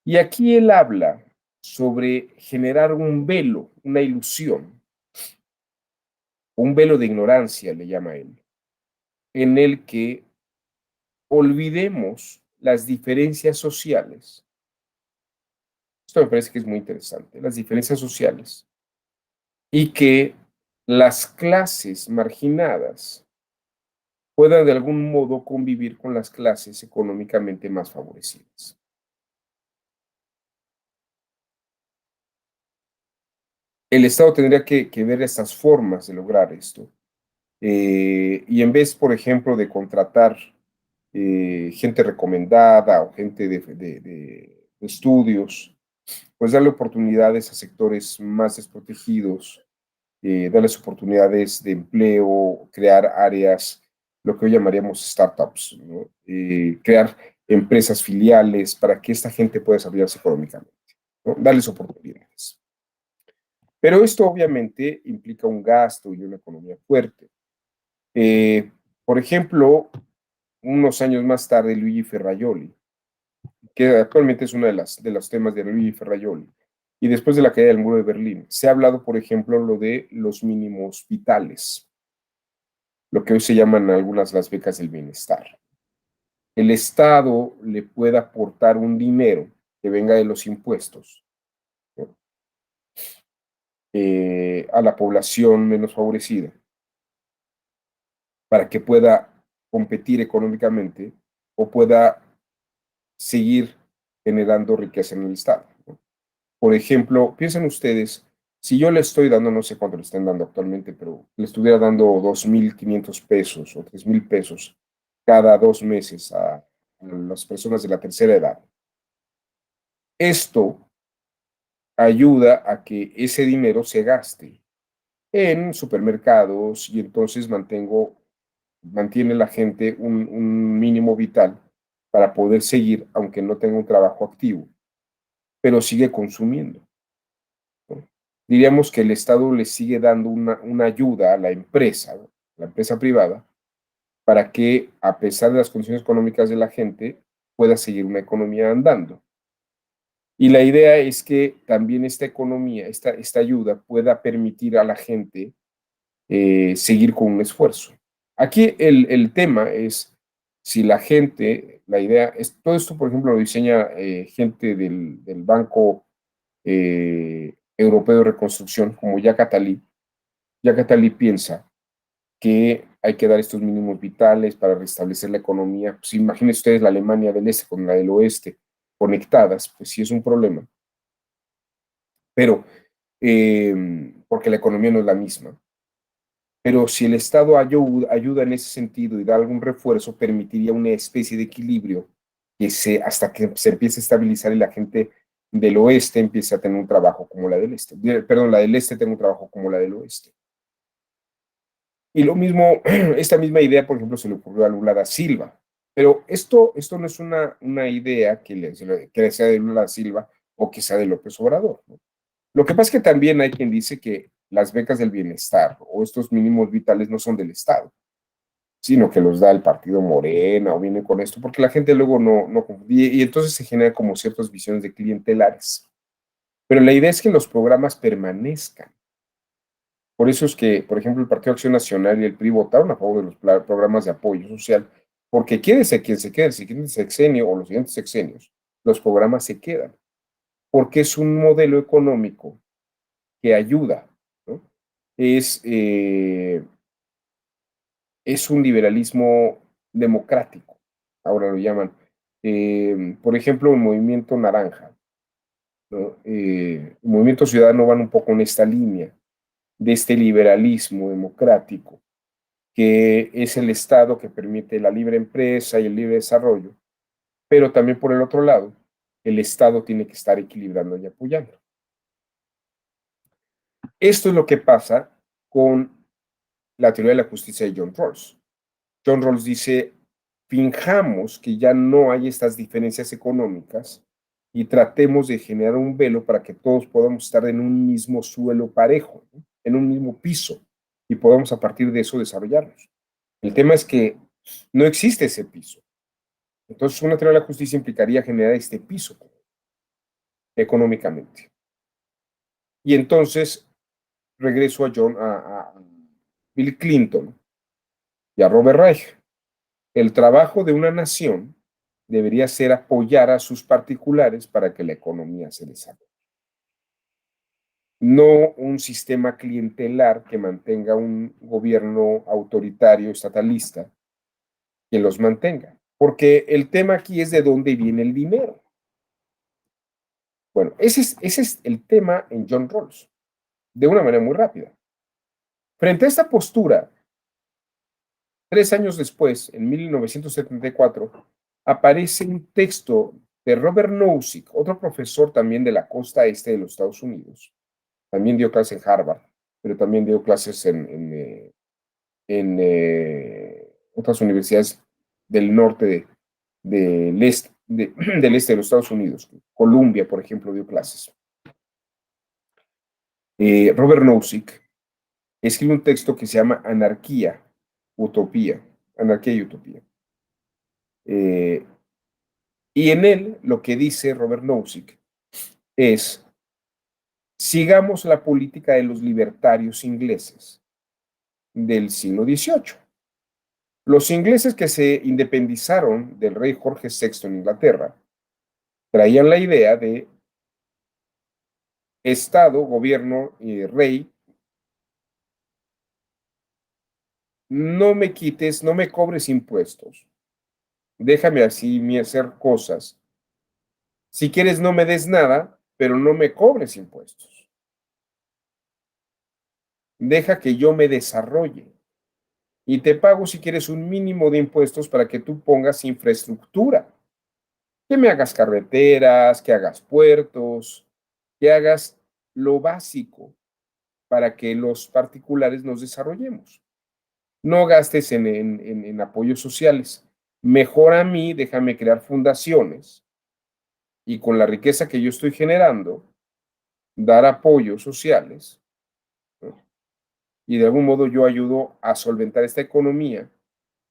[SPEAKER 1] Y aquí él habla sobre generar un velo, una ilusión, un velo de ignorancia, le llama él, en el que olvidemos las diferencias sociales. Esto me parece que es muy interesante, las diferencias sociales, y que las clases marginadas puedan de algún modo convivir con las clases económicamente más favorecidas. El Estado tendría que ver estas formas de lograr esto. Y en vez, por ejemplo, de contratar gente recomendada o gente de estudios, pues darle oportunidades a sectores más desprotegidos, darles oportunidades de empleo, crear áreas, lo que hoy llamaríamos startups, ¿no? Crear empresas filiales para que esta gente pueda desarrollarse económicamente, ¿no? Darles oportunidades. Pero esto obviamente implica un gasto y una economía fuerte. Eh, por ejemplo, unos años más tarde, Luigi Ferrajoli, que actualmente es uno de los temas de Luigi Ferrajoli, y después de la caída del muro de Berlín, se ha hablado, por ejemplo, lo de los mínimos vitales, lo que hoy se llaman algunas las becas del bienestar. El Estado le puede aportar un dinero que venga de los impuestos, ¿no? A la población menos favorecida para que pueda competir económicamente o pueda seguir generando riqueza en el Estado, ¿no? Por ejemplo, piensen ustedes, si yo le estoy dando, no sé cuánto le están dando actualmente, pero le estuviera dando 2,500 pesos o 3,000 pesos cada 2 meses a las personas de la tercera edad, esto ayuda a que ese dinero se gaste en supermercados y entonces mantiene la gente un mínimo vital para poder seguir, aunque no tenga un trabajo activo, pero sigue consumiendo, ¿no? Diríamos que el Estado le sigue dando una ayuda a la empresa, ¿no? La empresa privada, para que, a pesar de las condiciones económicas de la gente, pueda seguir una economía andando. Y la idea es que también esta economía, esta ayuda pueda permitir a la gente seguir con un esfuerzo. Aquí el tema es si la gente, la idea es, todo esto, por ejemplo, lo diseña gente del Banco Europeo de Reconstrucción, como Jacques Attali. Jacques Attali piensa que hay que dar estos mínimos vitales para restablecer la economía. Pues imaginen ustedes la Alemania del Este con la del Oeste conectadas, pues sí es un problema, pero porque la economía no es la misma. Pero si el Estado ayuda en ese sentido y da algún refuerzo, permitiría una especie de equilibrio hasta que se empiece a estabilizar y la gente del oeste empiece a tener un trabajo como la del este. Perdón, la del este tenga un trabajo como la del oeste. Y lo mismo, esta misma idea, por ejemplo, se le ocurrió a Lula da Silva. Pero esto no es una idea que sea de Lula da Silva o que sea de López Obrador, ¿no? Lo que pasa es que también hay quien dice que las becas del bienestar o estos mínimos vitales no son del Estado, sino que los da el partido Morena o viene con esto, porque la gente luego no y entonces se generan como ciertas visiones de clientelares. Pero la idea es que los programas permanezcan. Por eso es que, por ejemplo, el Partido Acción Nacional y el PRI votaron a favor de los programas de apoyo social, porque quédese quien se quede, el siguiente sexenio o los siguientes sexenios, los programas se quedan, porque es un modelo económico que ayuda, ¿no? Es, eh, es un liberalismo democrático, ahora lo llaman. Por ejemplo, el movimiento naranja, ¿no? El movimiento ciudadano van un poco en esta línea de este liberalismo democrático, que es el Estado que permite la libre empresa y el libre desarrollo, pero también por el otro lado, el Estado tiene que estar equilibrando y apoyando. Esto es lo que pasa con la teoría de la justicia de John Rawls. John Rawls dice, finjamos que ya no hay estas diferencias económicas y tratemos de generar un velo para que todos podamos estar en un mismo suelo parejo, ¿no? En un mismo piso, y podamos a partir de eso desarrollarnos. El tema es que no existe ese piso. Entonces, una teoría de la justicia implicaría generar este piso económicamente. Y entonces regreso a Bill Clinton y a Robert Reich. El trabajo de una nación debería ser apoyar a sus particulares para que la economía se desarrolle. no un sistema clientelar que mantenga un gobierno autoritario, estatalista, que los mantenga. Porque el tema aquí es de dónde viene el dinero. Bueno, ese es el tema en John Rawls, de una manera muy rápida. Frente a esta postura, 3 años después, en 1974, aparece un texto de Robert Nozick, otro profesor también de la costa este de los Estados Unidos. También dio clases en Harvard, pero también dio clases en otras universidades del norte del este, del este de los Estados Unidos. Columbia, por ejemplo, dio clases. Robert Nozick escribe un texto que se llama Anarquía, Utopía, Anarquía y Utopía. Y en él lo que dice Robert Nozick es, sigamos la política de los libertarios ingleses del siglo XVIII. Los ingleses que se independizaron del rey Jorge VI en Inglaterra traían la idea de Estado, gobierno y rey. No me quites, no me cobres impuestos. Déjame así hacer cosas. Si quieres, no me des nada, pero no me cobres impuestos. Deja que yo me desarrolle. Y te pago si quieres un mínimo de impuestos para que tú pongas infraestructura. Que me hagas carreteras, que hagas puertos, que hagas lo básico para que los particulares nos desarrollemos. No gastes en apoyos sociales. Mejor a mí, déjame crear fundaciones y con la riqueza que yo estoy generando, dar apoyos sociales, ¿no? Y de algún modo yo ayudo a solventar esta economía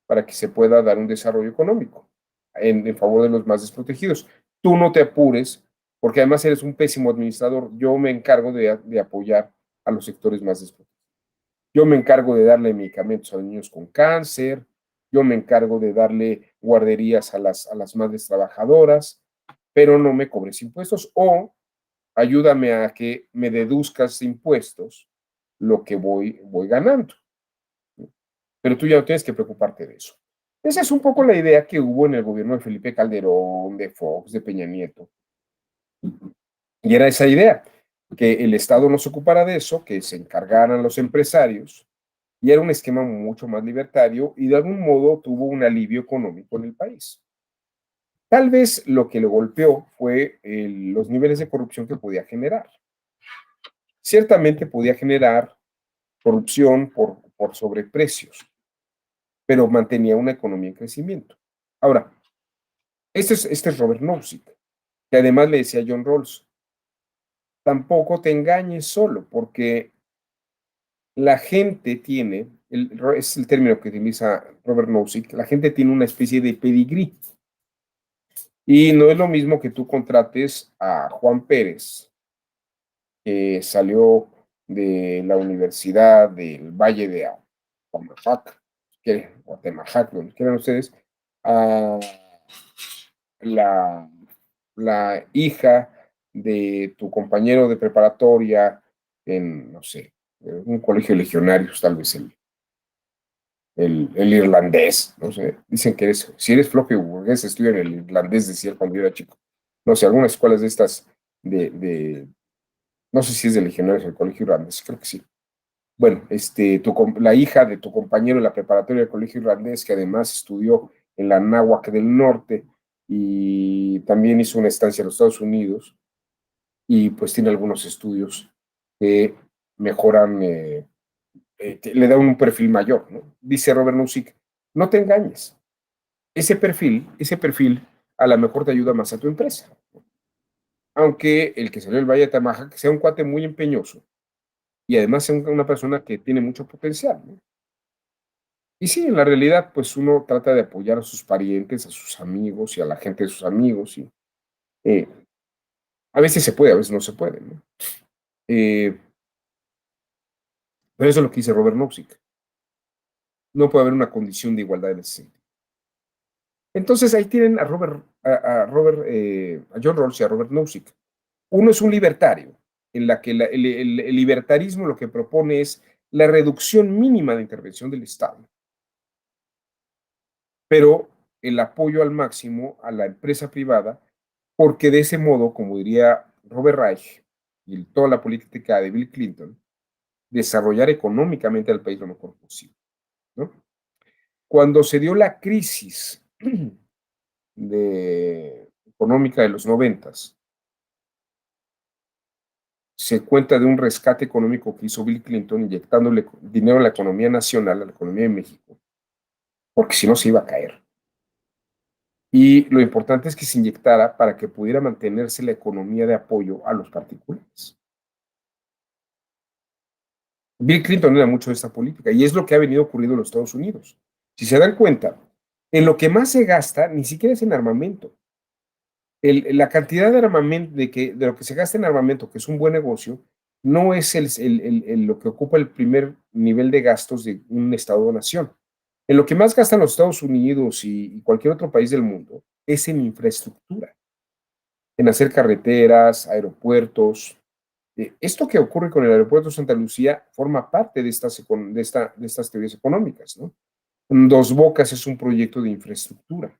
[SPEAKER 1] para que se pueda dar un desarrollo económico en favor de los más desprotegidos. Tú no te apures, porque además eres un pésimo administrador. Yo me encargo de apoyar a los sectores más desprotegidos. Yo me encargo de darle medicamentos a los niños con cáncer, yo me encargo de darle guarderías a las madres trabajadoras, pero no me cobres impuestos o ayúdame a que me deduzcas impuestos lo que voy ganando. Pero tú ya no tienes que preocuparte de eso. Esa es un poco la idea que hubo en el gobierno de Felipe Calderón, de Fox, de Peña Nieto. Y era esa idea, que el Estado no se ocupara de eso, que se encargaran los empresarios, y era un esquema mucho más libertario y de algún modo tuvo un alivio económico en el país. Tal vez lo que le golpeó fue los niveles de corrupción que podía generar. Ciertamente podía generar corrupción por sobreprecios, pero mantenía una economía en crecimiento. Ahora, este es Robert Nozick, que además le decía a John Rawls, tampoco te engañes solo, porque la gente tiene, es el término que utiliza Robert Nozick, la gente tiene una especie de pedigrí. Y no es lo mismo que tú contrates a Juan Pérez, que salió de la Universidad del Valle de Atamajac, o Atemajac, donde quieran ustedes, a la, la hija de tu compañero de preparatoria en, no sé, un colegio de legionarios, tal vez el irlandés, no sé, dicen que si eres flojo y burgués, estudia en el irlandés, decía cuando yo era chico. No sé, algunas escuelas de estas no sé si es de legionarios o el colegio irlandés, creo que sí. Bueno, la hija de tu compañero en la preparatoria del colegio irlandés, que además estudió en la Náhuac del Norte y también hizo una estancia en los Estados Unidos, y pues tiene algunos estudios que mejoran, que le dan un perfil mayor, ¿no? Dice Robert Nozick, no te engañes, ese perfil a lo mejor te ayuda más a tu empresa, aunque el que salió del Valle de Tamaja que sea un cuate muy empeñoso y además sea una persona que tiene mucho potencial, ¿no? Y sí, en la realidad, pues uno trata de apoyar a sus parientes, a sus amigos y a la gente de sus amigos, y eh, a veces se puede, a veces no se puede, ¿no? Eh, pero eso es lo que dice Robert Nozick. No puede haber una condición de igualdad en ese sentido. Entonces ahí tienen a Robert, a John Rawls y a Robert Nozick. Uno es un libertario, en la que el libertarismo lo que propone es la reducción mínima de intervención del Estado, pero el apoyo al máximo a la empresa privada, porque de ese modo, como diría Robert Reich y toda la política de Bill Clinton, desarrollar económicamente al país lo mejor posible, ¿no? Cuando se dio la crisis económica de los noventas, se cuenta de un rescate económico que hizo Bill Clinton inyectándole dinero a la economía nacional, a la economía de México, porque si no se iba a caer. Y lo importante es que se inyectara para que pudiera mantenerse la economía de apoyo a los particulares. Bill Clinton era mucho de esta política y es lo que ha venido ocurriendo en los Estados Unidos. Si se dan cuenta, en lo que más se gasta ni siquiera es en armamento. La cantidad de armamento, de lo que se gasta en armamento, que es un buen negocio, no es lo que ocupa el primer nivel de gastos de un Estado-nación. En lo que más gastan los Estados Unidos y cualquier otro país del mundo es en infraestructura, en hacer carreteras, aeropuertos. Esto que ocurre con el aeropuerto de Santa Lucía forma parte de estas teorías económicas, ¿no? Dos Bocas es un proyecto de infraestructura.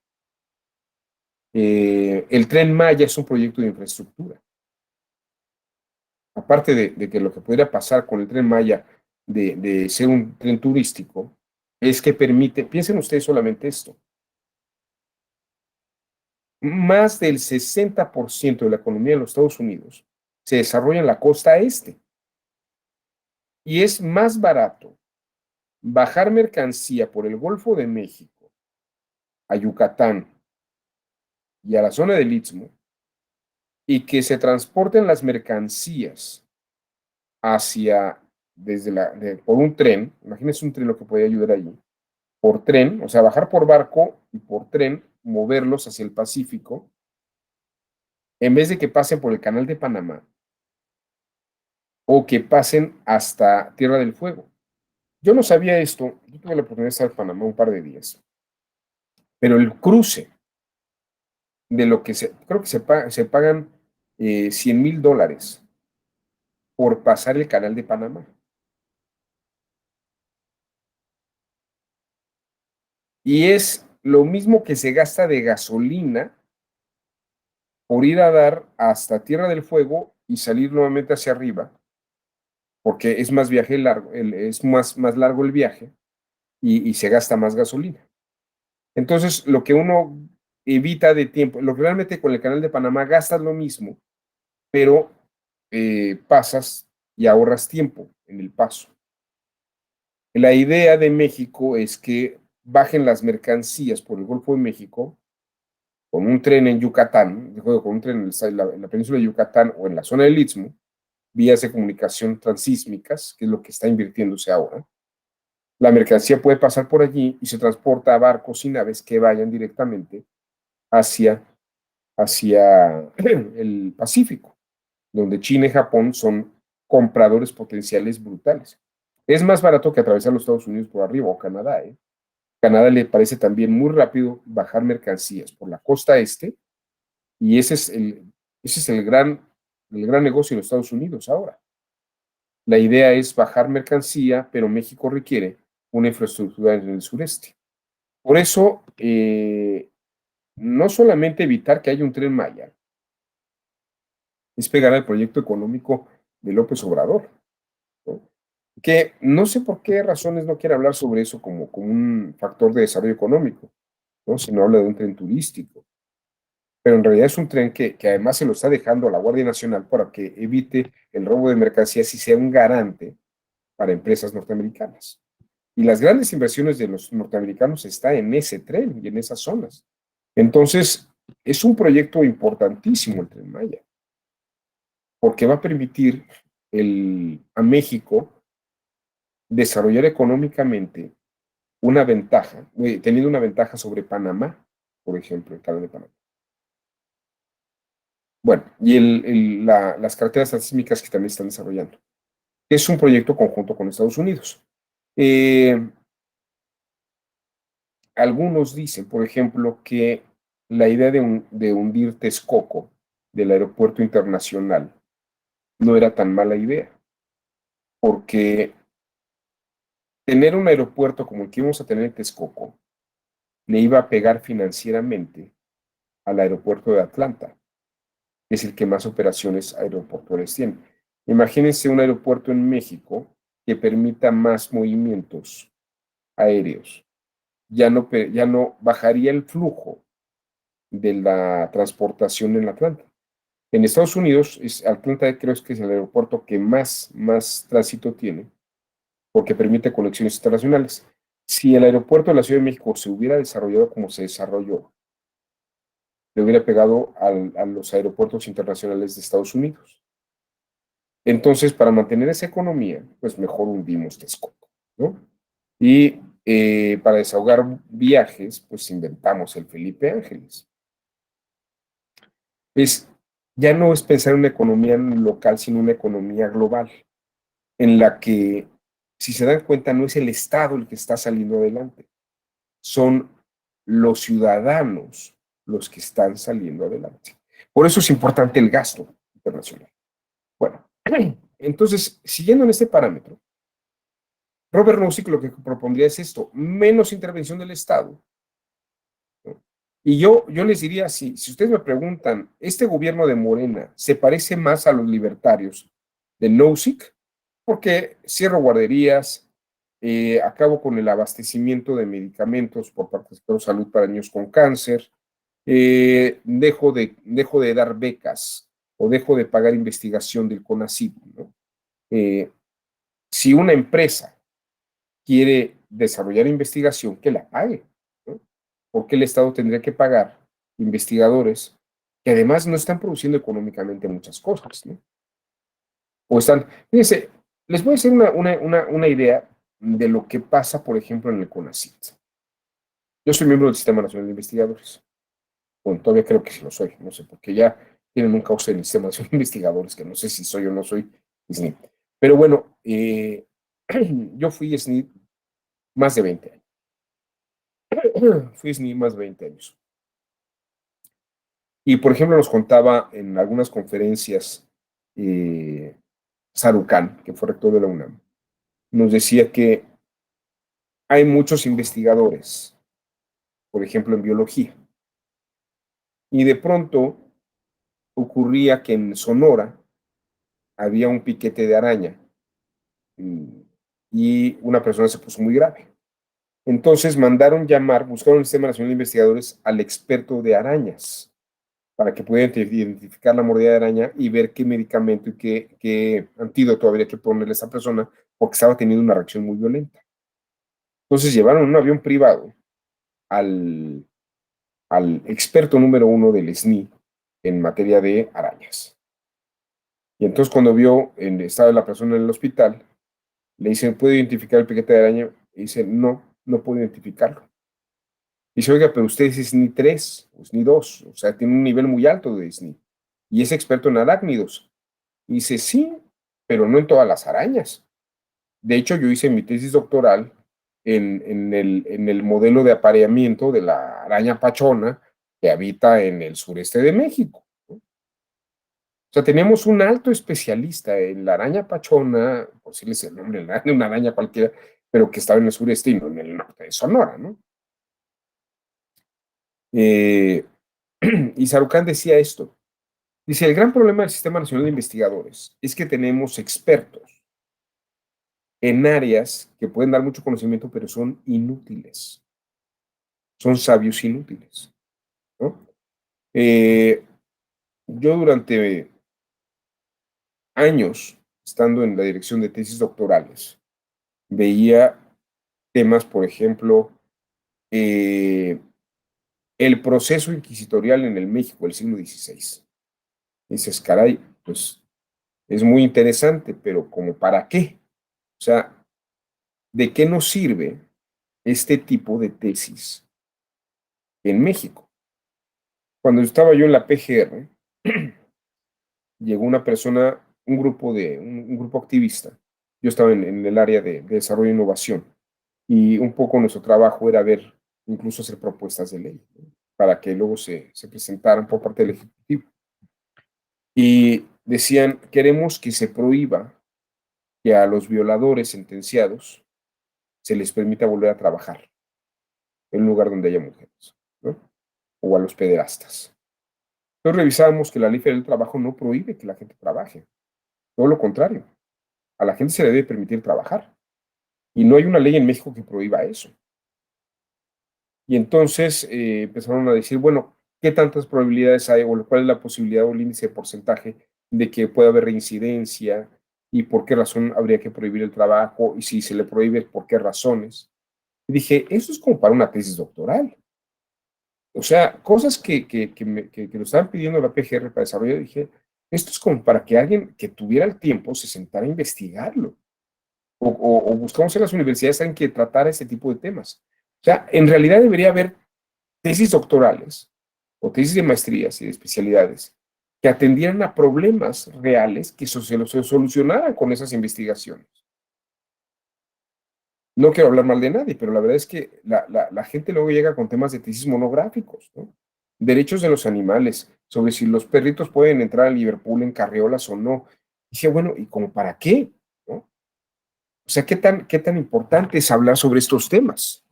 [SPEAKER 1] El Tren Maya es un proyecto de infraestructura. Aparte de que lo que podría pasar con el Tren Maya de ser un tren turístico, es que permite, piensen ustedes solamente esto, más del 60% de la economía de los Estados Unidos se desarrolla en la costa este. Y es más barato bajar mercancía por el Golfo de México a Yucatán y a la zona del Istmo y que se transporten las mercancías hacia, por un tren, imagínense un tren lo que podía ayudar allí, por tren, o sea, bajar por barco y por tren, moverlos hacia el Pacífico, en vez de que pasen por el Canal de Panamá o que pasen hasta Tierra del Fuego. Yo no sabía esto, yo tuve la oportunidad de estar en Panamá un par de días, pero el cruce de lo que creo que se pagan $100,000 por pasar el Canal de Panamá. Y es lo mismo que se gasta de gasolina por ir a dar hasta Tierra del Fuego y salir nuevamente hacia arriba, porque es más viaje largo, es más largo el viaje y se gasta más gasolina. Entonces, lo que uno evita de tiempo, lo que realmente con el Canal de Panamá gastas lo mismo, pero pasas y ahorras tiempo en el paso. La idea de México es que bajen las mercancías por el Golfo de México con un tren en Yucatán, con un tren en la península de Yucatán o en la zona del Istmo, vías de comunicación transísmicas, que es lo que está invirtiéndose ahora. La mercancía puede pasar por allí y se transporta a barcos y naves que vayan directamente hacia el Pacífico, donde China y Japón son compradores potenciales brutales. Es más barato que atravesar los Estados Unidos por arriba o Canadá, ¿eh? Canadá le parece también muy rápido bajar mercancías por la costa este y ese es el gran negocio de los Estados Unidos ahora. La idea es bajar mercancía, pero México requiere una infraestructura en el sureste. Por eso, no solamente evitar que haya un tren Maya, es pegar al proyecto económico de López Obrador, ¿no? Que no sé por qué razones no quiere hablar sobre eso como un factor de desarrollo económico, ¿no? Si no habla de un tren turístico. Pero en realidad es un tren que además se lo está dejando a la Guardia Nacional para que evite el robo de mercancías y sea un garante para empresas norteamericanas. Y las grandes inversiones de los norteamericanos están en ese tren y en esas zonas. Entonces, es un proyecto importantísimo el Tren Maya, porque va a permitir a México desarrollar económicamente una ventaja, teniendo una ventaja sobre Panamá, por ejemplo, el canal de Panamá. Bueno, y las carreteras transísmicas que también están desarrollando. Es un proyecto conjunto con Estados Unidos. Algunos dicen, por ejemplo, que la idea de hundir Texcoco del aeropuerto internacional no era tan mala idea, porque tener un aeropuerto como el que íbamos a tener en Texcoco le iba a pegar financieramente al aeropuerto de Atlanta, que es el que más operaciones aeroportuarias tiene. Imagínense un aeropuerto en México que permita más movimientos aéreos. Ya no bajaría el flujo de la transportación en Atlanta. En Estados Unidos, Atlanta creo que es el aeropuerto que más tránsito tiene, porque permite conexiones internacionales. Si el aeropuerto de la Ciudad de México se hubiera desarrollado como se desarrolló, le hubiera pegado a los aeropuertos internacionales de Estados Unidos. Entonces, para mantener esa economía, pues mejor hundimos Texcoco, ¿no? Y para desahogar viajes, pues inventamos el Felipe Ángeles. Es, ya no es pensar en una economía local, sino una economía global, en la que, si se dan cuenta, no es el Estado el que está saliendo adelante, son los ciudadanos los que están saliendo adelante. Por eso es importante el gasto internacional. Bueno, entonces, siguiendo en este parámetro, Robert Nozick lo que propondría es esto, menos intervención del Estado, ¿no? Y yo les diría así, si ustedes me preguntan, ¿este gobierno de Morena se parece más a los libertarios de Nozick? Porque cierro guarderías, acabo con el abastecimiento de medicamentos por parte del sector de salud para niños con cáncer, dejo de dar becas o dejo de pagar investigación del CONACYT, ¿no? Si una empresa quiere desarrollar investigación, que la pague, ¿no? Porque el Estado tendría que pagar investigadores que además no están produciendo económicamente muchas cosas, ¿no? O están, fíjense, les voy a hacer una idea de lo que pasa, por ejemplo, en el CONACYT. Yo soy miembro del Sistema Nacional de Investigadores. Bueno, todavía creo que sí lo soy, no sé, porque ya tienen un cauce en el Sistema Nacional de Investigadores, que no sé si soy o no soy SNI. Pero bueno, yo fui SNI más de 20 años. Fui SNI más de 20 años. Y, por ejemplo, nos contaba en algunas conferencias Sarucán, que fue rector de la UNAM, nos decía que hay muchos investigadores, por ejemplo, en biología, y de pronto ocurría que en Sonora había un piquete de araña y una persona se puso muy grave. Entonces mandaron llamar, buscaron el Sistema Nacional de Investigadores al experto de arañas para que pudiera identificar la mordida de araña y ver qué medicamento y qué antídoto habría que ponerle a esa persona porque estaba teniendo una reacción muy violenta. Entonces llevaron un avión privado al, al experto número uno del SNI en materia de arañas. Y entonces cuando vio en estado de la persona en el hospital, le dicen, ¿puede identificar el piquete de araña? Y dice, no, no puedo identificarlo. Y dice, oiga, pero usted es SNI 3 o SNI 2, o sea, tiene un nivel muy alto de SNI. Y es experto en arácnidos. Y dice, sí, pero no en todas las arañas. De hecho, yo hice mi tesis doctoral en el modelo de apareamiento de la araña pachona que habita en el sureste de México, ¿no? O sea, tenemos un alto especialista en la araña pachona, por decirles el nombre de una araña cualquiera, pero que estaba en el sureste y no en el norte de Sonora, ¿no? Eh, y Sarucán decía esto. Dice, el gran problema del Sistema Nacional de Investigadores es que tenemos expertos en áreas que pueden dar mucho conocimiento, pero son inútiles. Son sabios inútiles, ¿no? Yo durante años, estando en la dirección de tesis doctorales, veía temas, por ejemplo, el proceso inquisitorial en el México del siglo XVI. Dices, caray, pues es muy interesante, pero ¿como para qué? O sea, ¿de qué nos sirve este tipo de tesis en México? Cuando estaba yo en la PGR, llegó una persona, un grupo activista. Yo estaba en el área de desarrollo e innovación y un poco nuestro trabajo era ver, incluso hacer propuestas de ley, ¿no? Para que luego se presentaran por parte del Ejecutivo. Y decían, queremos que se prohíba que a los violadores sentenciados se les permita volver a trabajar en un lugar donde haya mujeres, ¿no? O a los pederastas. Entonces revisábamos que la ley federal del trabajo no prohíbe que la gente trabaje, todo lo contrario, a la gente se le debe permitir trabajar. Y no hay una ley en México que prohíba eso. Y entonces empezaron a decir, bueno, ¿qué tantas probabilidades hay o cuál es la posibilidad o el índice de porcentaje de que pueda haber reincidencia y por qué razón habría que prohibir el trabajo y si se le prohíbe, por qué razones? Y dije, eso es como para una tesis doctoral. O sea, cosas que nos estaban pidiendo la PGR para desarrollar, dije, esto es como para que alguien que tuviera el tiempo se sentara a investigarlo. O buscamos en las universidades alguien que tratara este tipo de temas. O sea, en realidad debería haber tesis doctorales o tesis de maestrías y de especialidades que atendieran a problemas reales que se solucionaran con esas investigaciones. No quiero hablar mal de nadie, pero la verdad es que la gente luego llega con temas de tesis monográficos, ¿no? Derechos de los animales, sobre si los perritos pueden entrar a Liverpool en carriolas o no. Dije, bueno, ¿y como para qué? ¿No? O sea, qué tan importante es hablar sobre estos temas?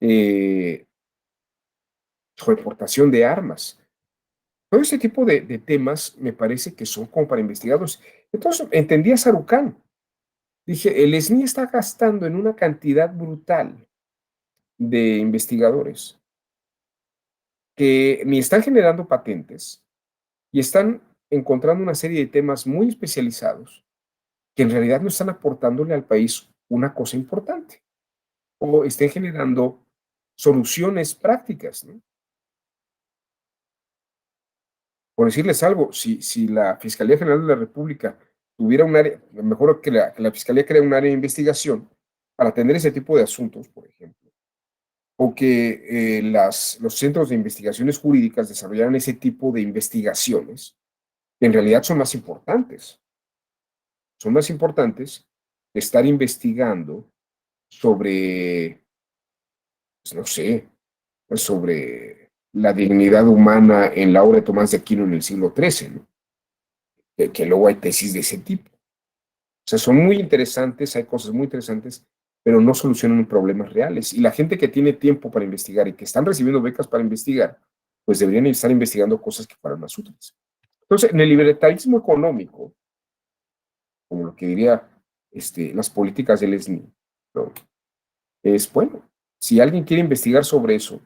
[SPEAKER 1] Sobre portación de armas. Todo ese tipo de temas me parece que son como para investigarlos. Entonces, entendí a Sarucán. Dije, el SNI está gastando en una cantidad brutal de investigadores que ni están generando patentes y están encontrando una serie de temas muy especializados que en realidad no están aportándole al país una cosa importante o estén generando soluciones prácticas, ¿no? Por decirles algo, si la Fiscalía General de la República tuviera un área, mejor que la Fiscalía crea un área de investigación para atender ese tipo de asuntos, por ejemplo, o que los centros de investigaciones jurídicas desarrollaran ese tipo de investigaciones, que en realidad son más importantes que estar investigando sobre, pues, no sé, pues, sobre la dignidad humana en la obra de Tomás de Aquino en el siglo XIII, ¿no? Que luego hay tesis de ese tipo. O sea, son muy interesantes, hay cosas muy interesantes, pero no solucionan problemas reales. Y la gente que tiene tiempo para investigar y que están recibiendo becas para investigar, pues deberían estar investigando cosas que fueran más útiles. Entonces, en el libertarismo económico, como lo que diría las políticas del SNI, ¿no? Es bueno, si alguien quiere investigar sobre eso,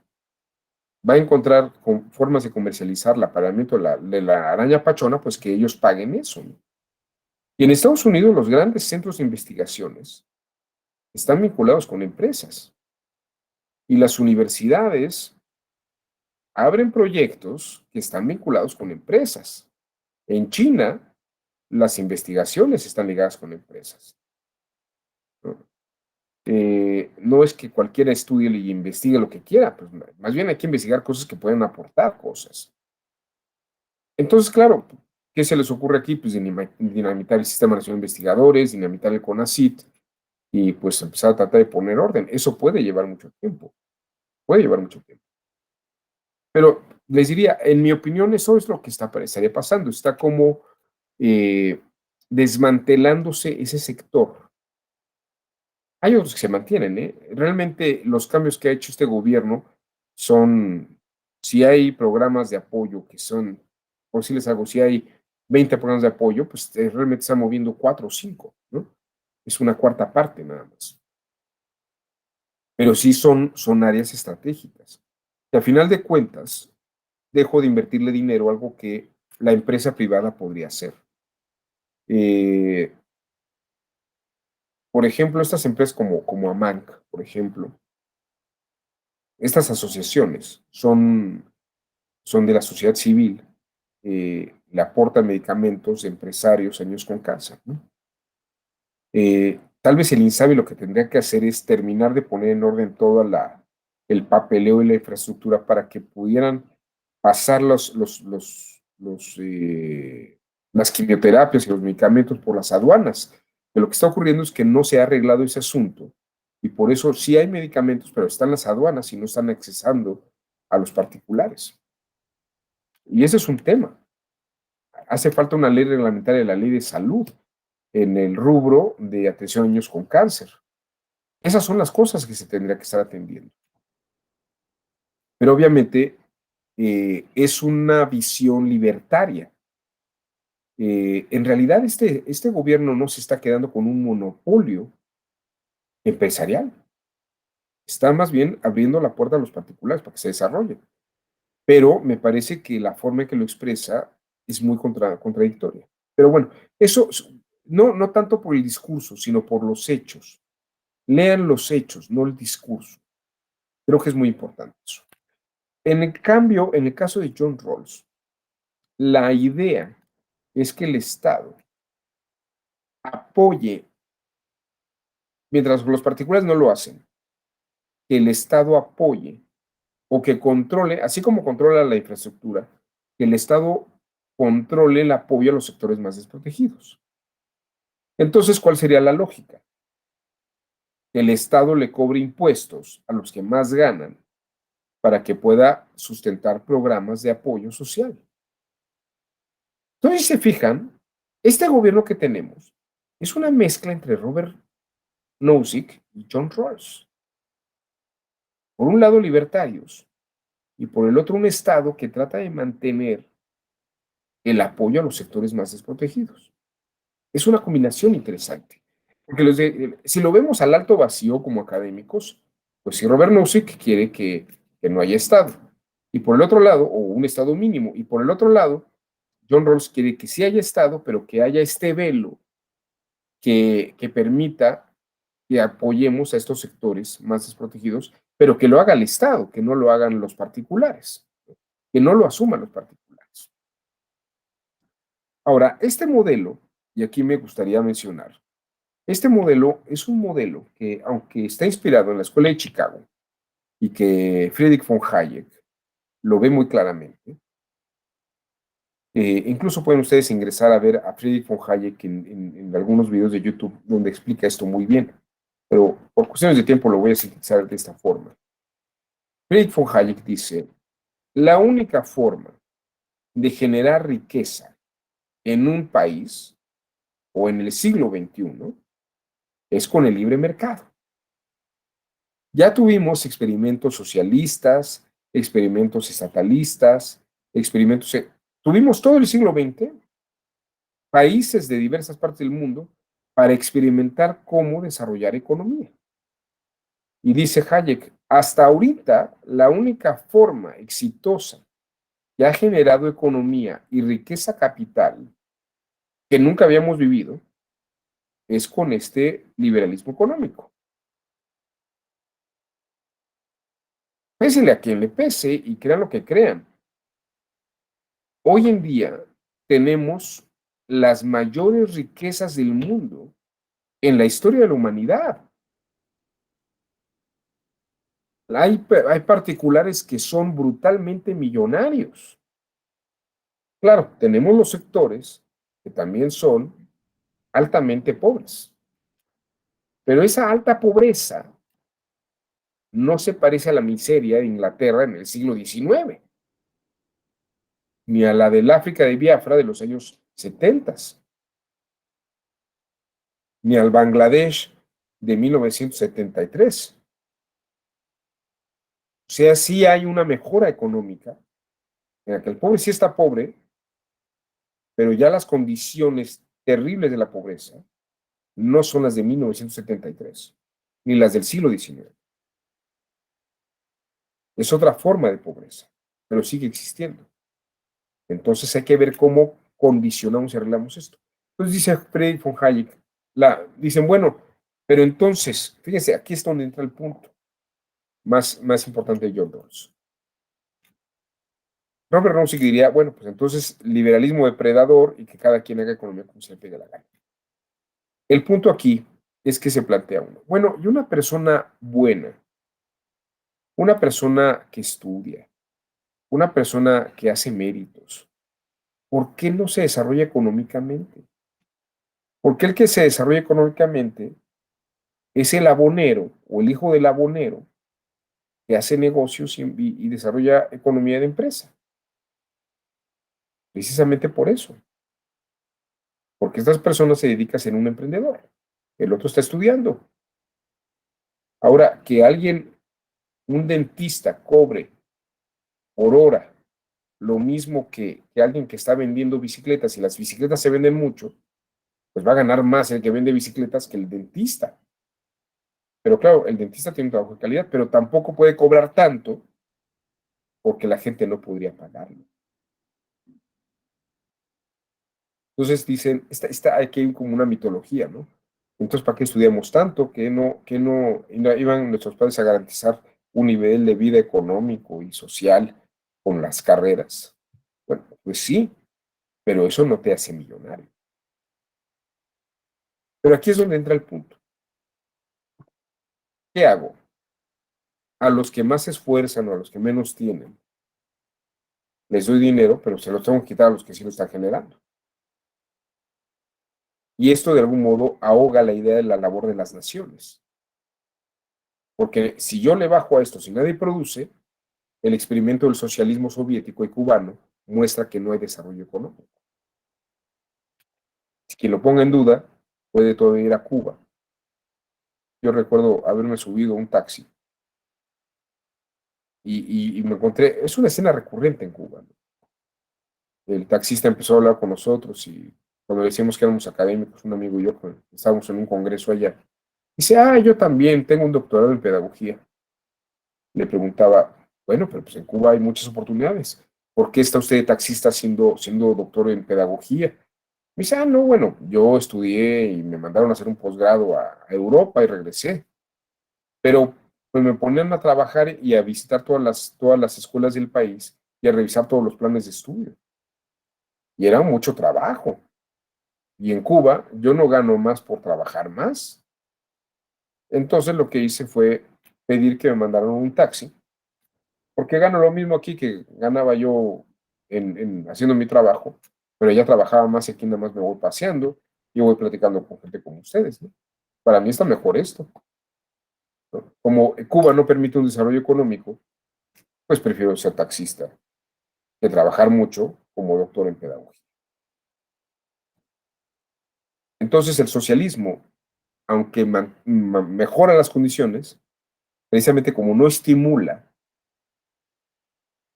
[SPEAKER 1] va a encontrar formas de comercializar el apareamiento de la araña pachona, pues que ellos paguen eso, ¿no? Y en Estados Unidos, los grandes centros de investigaciones están vinculados con empresas y las universidades abren proyectos que están vinculados con empresas. En China, las investigaciones están ligadas con empresas, ¿no? No es que cualquiera estudie y investigue lo que quiera, pues más bien hay que investigar cosas que pueden aportar cosas. Entonces, claro, ¿qué se les ocurre aquí? Pues dinamitar el Sistema Nacional de Investigadores, dinamitar el CONACYT y pues empezar a tratar de poner orden. Eso puede llevar mucho tiempo, puede llevar mucho tiempo. Pero les diría, en mi opinión, eso es lo que estaría pasando. Está como eh, desmantelándose ese sector. Hay otros que se mantienen, ¿eh? Realmente los cambios que ha hecho este gobierno son, si hay programas de apoyo que son, por decirles algo, si hay 20 programas de apoyo, pues realmente están moviendo 4 o 5, ¿no? Es una cuarta parte nada más. Pero sí son áreas estratégicas. Y al final de cuentas, dejo de invertirle dinero, algo que la empresa privada podría hacer. Eh, por ejemplo, estas empresas como AMANC, por ejemplo, estas asociaciones son de la sociedad civil, le aportan medicamentos a empresarios, a niños con cáncer, ¿no? Tal vez el INSABI lo que tendría que hacer es terminar de poner en orden todo el papeleo y la infraestructura para que pudieran pasar las quimioterapias y los medicamentos por las aduanas. Pero lo que está ocurriendo es que no se ha arreglado ese asunto y por eso sí hay medicamentos, pero están las aduanas y no están accesando a los particulares. Y ese es un tema. hace falta una ley reglamentaria de la ley de salud en el rubro de atención a niños con cáncer. Esas son las cosas que se tendría que estar atendiendo. Pero obviamente es una visión libertaria. En realidad este gobierno no se está quedando con un monopolio empresarial. Está más bien abriendo la puerta a los particulares para que se desarrollen. Pero me parece que la forma en que lo expresa es muy contradictoria. Pero bueno, eso no tanto por el discurso, sino por los hechos. Lean los hechos, no el discurso. Creo que es muy importante eso. En el cambio, en el caso de John Rawls, la idea es que el Estado apoye, mientras los particulares no lo hacen, que el Estado apoye o que controle, así como controla la infraestructura, que el Estado controle el apoyo a los sectores más desprotegidos. Entonces, ¿cuál sería la lógica? Que el Estado le cobre impuestos a los que más ganan para que pueda sustentar programas de apoyo social. Entonces, si se fijan, este gobierno que tenemos es una mezcla entre Robert Nozick y John Rawls. Por un lado, libertarios, y por el otro, un Estado que trata de mantener el apoyo a los sectores más desprotegidos. Es una combinación interesante. Porque si lo vemos al alto vacío como académicos, pues si Robert Nozick quiere que no haya Estado, y por el otro lado, o un Estado mínimo, y por el otro lado, John Rawls quiere que sí haya Estado, pero que haya este velo que permita que apoyemos a estos sectores más desprotegidos, pero que lo haga el Estado, que no lo hagan los particulares, que no lo asuman los particulares. Ahora, este modelo, y aquí me gustaría mencionar, este modelo es un modelo que, aunque está inspirado en la Escuela de Chicago y que Friedrich von Hayek lo ve muy claramente, incluso pueden ustedes ingresar a ver a Friedrich von Hayek en algunos videos de YouTube donde explica esto muy bien, pero por cuestiones de tiempo lo voy a sintetizar de esta forma. Friedrich von Hayek dice, la única forma de generar riqueza en un país o en el siglo XXI es con el libre mercado. Ya tuvimos experimentos socialistas, experimentos estatalistas, experimentos... Tuvimos todo el siglo XX, países de diversas partes del mundo, para experimentar cómo desarrollar economía. Y dice Hayek, hasta ahorita la única forma exitosa que ha generado economía y riqueza capital que nunca habíamos vivido es con este liberalismo económico. Pésele a quien le pese y crean lo que crean. Hoy en día tenemos las mayores riquezas del mundo en la historia de la humanidad. Hay particulares que son brutalmente millonarios. Claro, tenemos los sectores que también son altamente pobres. Pero esa alta pobreza no se parece a la miseria de Inglaterra en el siglo XIX, ni a la del África de Biafra de los años 70, ni al Bangladesh de 1973. O sea, sí hay una mejora económica en la que el pobre sí está pobre, pero ya las condiciones terribles de la pobreza no son las de 1973, ni las del siglo XIX. Es otra forma de pobreza, pero sigue existiendo. Entonces hay que ver cómo condicionamos y arreglamos esto. Entonces dice Friedrich von Hayek, dicen, bueno, pero entonces, fíjense, aquí es donde entra el punto más importante de John Rawls. Robert Nozick diría, bueno, pues entonces liberalismo depredador y que cada quien haga economía como se le pegue la gana. El punto aquí es que se plantea uno, bueno, y una persona buena, una persona que estudia, una persona que hace méritos, ¿por qué no se desarrolla económicamente? Porque el que se desarrolla económicamente es el abonero o el hijo del abonero que hace negocios y desarrolla economía de empresa. Precisamente por eso. porque estas personas se dedican a ser un emprendedor, el otro está estudiando. Ahora, que alguien, un dentista, cobre por hora lo mismo que alguien que está vendiendo bicicletas, y las bicicletas se venden mucho, pues va a ganar más el que vende bicicletas que el dentista. Pero claro, el dentista tiene un trabajo de calidad, pero tampoco puede cobrar tanto porque la gente no podría pagarlo. Entonces dicen, aquí hay como una mitología, ¿no? Entonces, ¿para qué estudiamos tanto? ¿Que no iban nuestros padres a garantizar un nivel de vida económico y social con las carreras? Bueno, pues sí, pero eso no te hace millonario. Pero aquí es donde entra el punto. ¿Qué hago? A los que más se esfuerzan o a los que menos tienen, les doy dinero, pero se los tengo que quitar a los que sí lo están generando. Y esto de algún modo ahoga la idea de la labor de las naciones. Porque si yo le bajo a esto, si nadie produce, el experimento del socialismo soviético y cubano muestra que no hay desarrollo económico. Si quien lo ponga en duda, puede todavía ir a Cuba. Yo recuerdo haberme subido a un taxi y me encontré, es una escena recurrente en Cuba, ¿no? El taxista empezó a hablar con nosotros y cuando le decíamos que éramos académicos, un amigo y yo, pues, estábamos en un congreso allá, dice, yo también tengo un doctorado en pedagogía. Le preguntaba, bueno, pero pues en Cuba hay muchas oportunidades. ¿Por qué está usted de taxista siendo doctor en pedagogía? Me dice, no, bueno, yo estudié y me mandaron a hacer un posgrado a Europa y regresé. Pero pues me ponían a trabajar y a visitar todas las escuelas del país y a revisar todos los planes de estudio. Y era mucho trabajo. Y en Cuba yo no gano más por trabajar más. Entonces lo que hice fue pedir que me mandaran un taxi, porque gano lo mismo aquí que ganaba yo haciendo mi trabajo, pero ya trabajaba más y aquí nada más me voy paseando y voy platicando con gente como ustedes, ¿no? Para mí está mejor esto, ¿no? Como Cuba no permite un desarrollo económico, pues prefiero ser taxista que trabajar mucho como doctor en pedagogía. Entonces el socialismo, aunque mejora las condiciones, precisamente como no estimula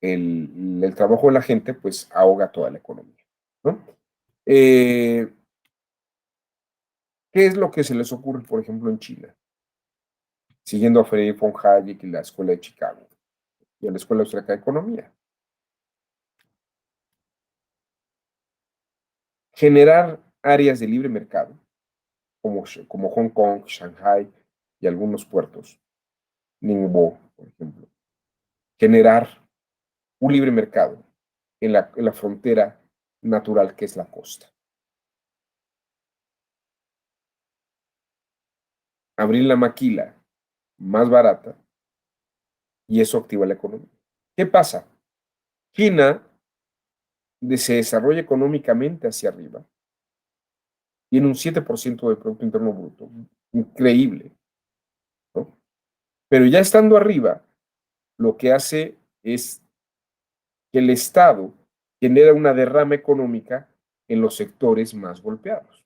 [SPEAKER 1] el trabajo de la gente, pues ahoga toda la economía, ¿no? ¿Qué es lo que se les ocurre, por ejemplo, en China? Siguiendo a Friedrich von Hayek y la Escuela de Chicago y a la Escuela Austriaca de Economía. Generar áreas de libre mercado, como Hong Kong, Shanghai y algunos puertos, Ningbo, por ejemplo. Generar un libre mercado en la frontera natural que es la costa. Abrir la maquila más barata y eso activa la economía. ¿Qué pasa? China se desarrolla económicamente hacia arriba, tiene un 7% del Producto Interno Bruto, increíble, ¿no? Pero ya estando arriba, lo que hace es que el Estado genera una derrama económica en los sectores más golpeados.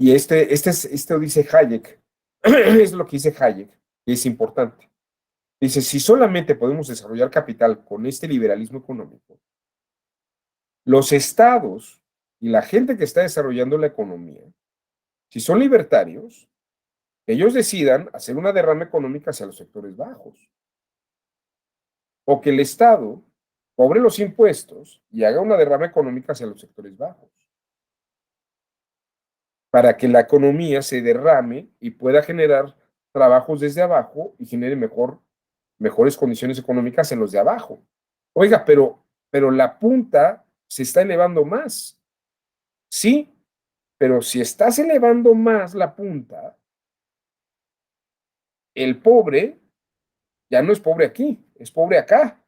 [SPEAKER 1] Y esto dice Hayek, es lo que dice Hayek, y es importante. Dice, si solamente podemos desarrollar capital con este liberalismo económico, los estados y la gente que está desarrollando la economía, si son libertarios, ellos decidan hacer una derrama económica hacia los sectores bajos. O que el Estado cobre los impuestos y haga una derrama económica hacia los sectores bajos. Para que la economía se derrame y pueda generar trabajos desde abajo y genere mejores condiciones económicas en los de abajo. Oiga, pero la punta se está elevando más. Sí, pero si estás elevando más la punta, el pobre ya no es pobre aquí, es pobre acá.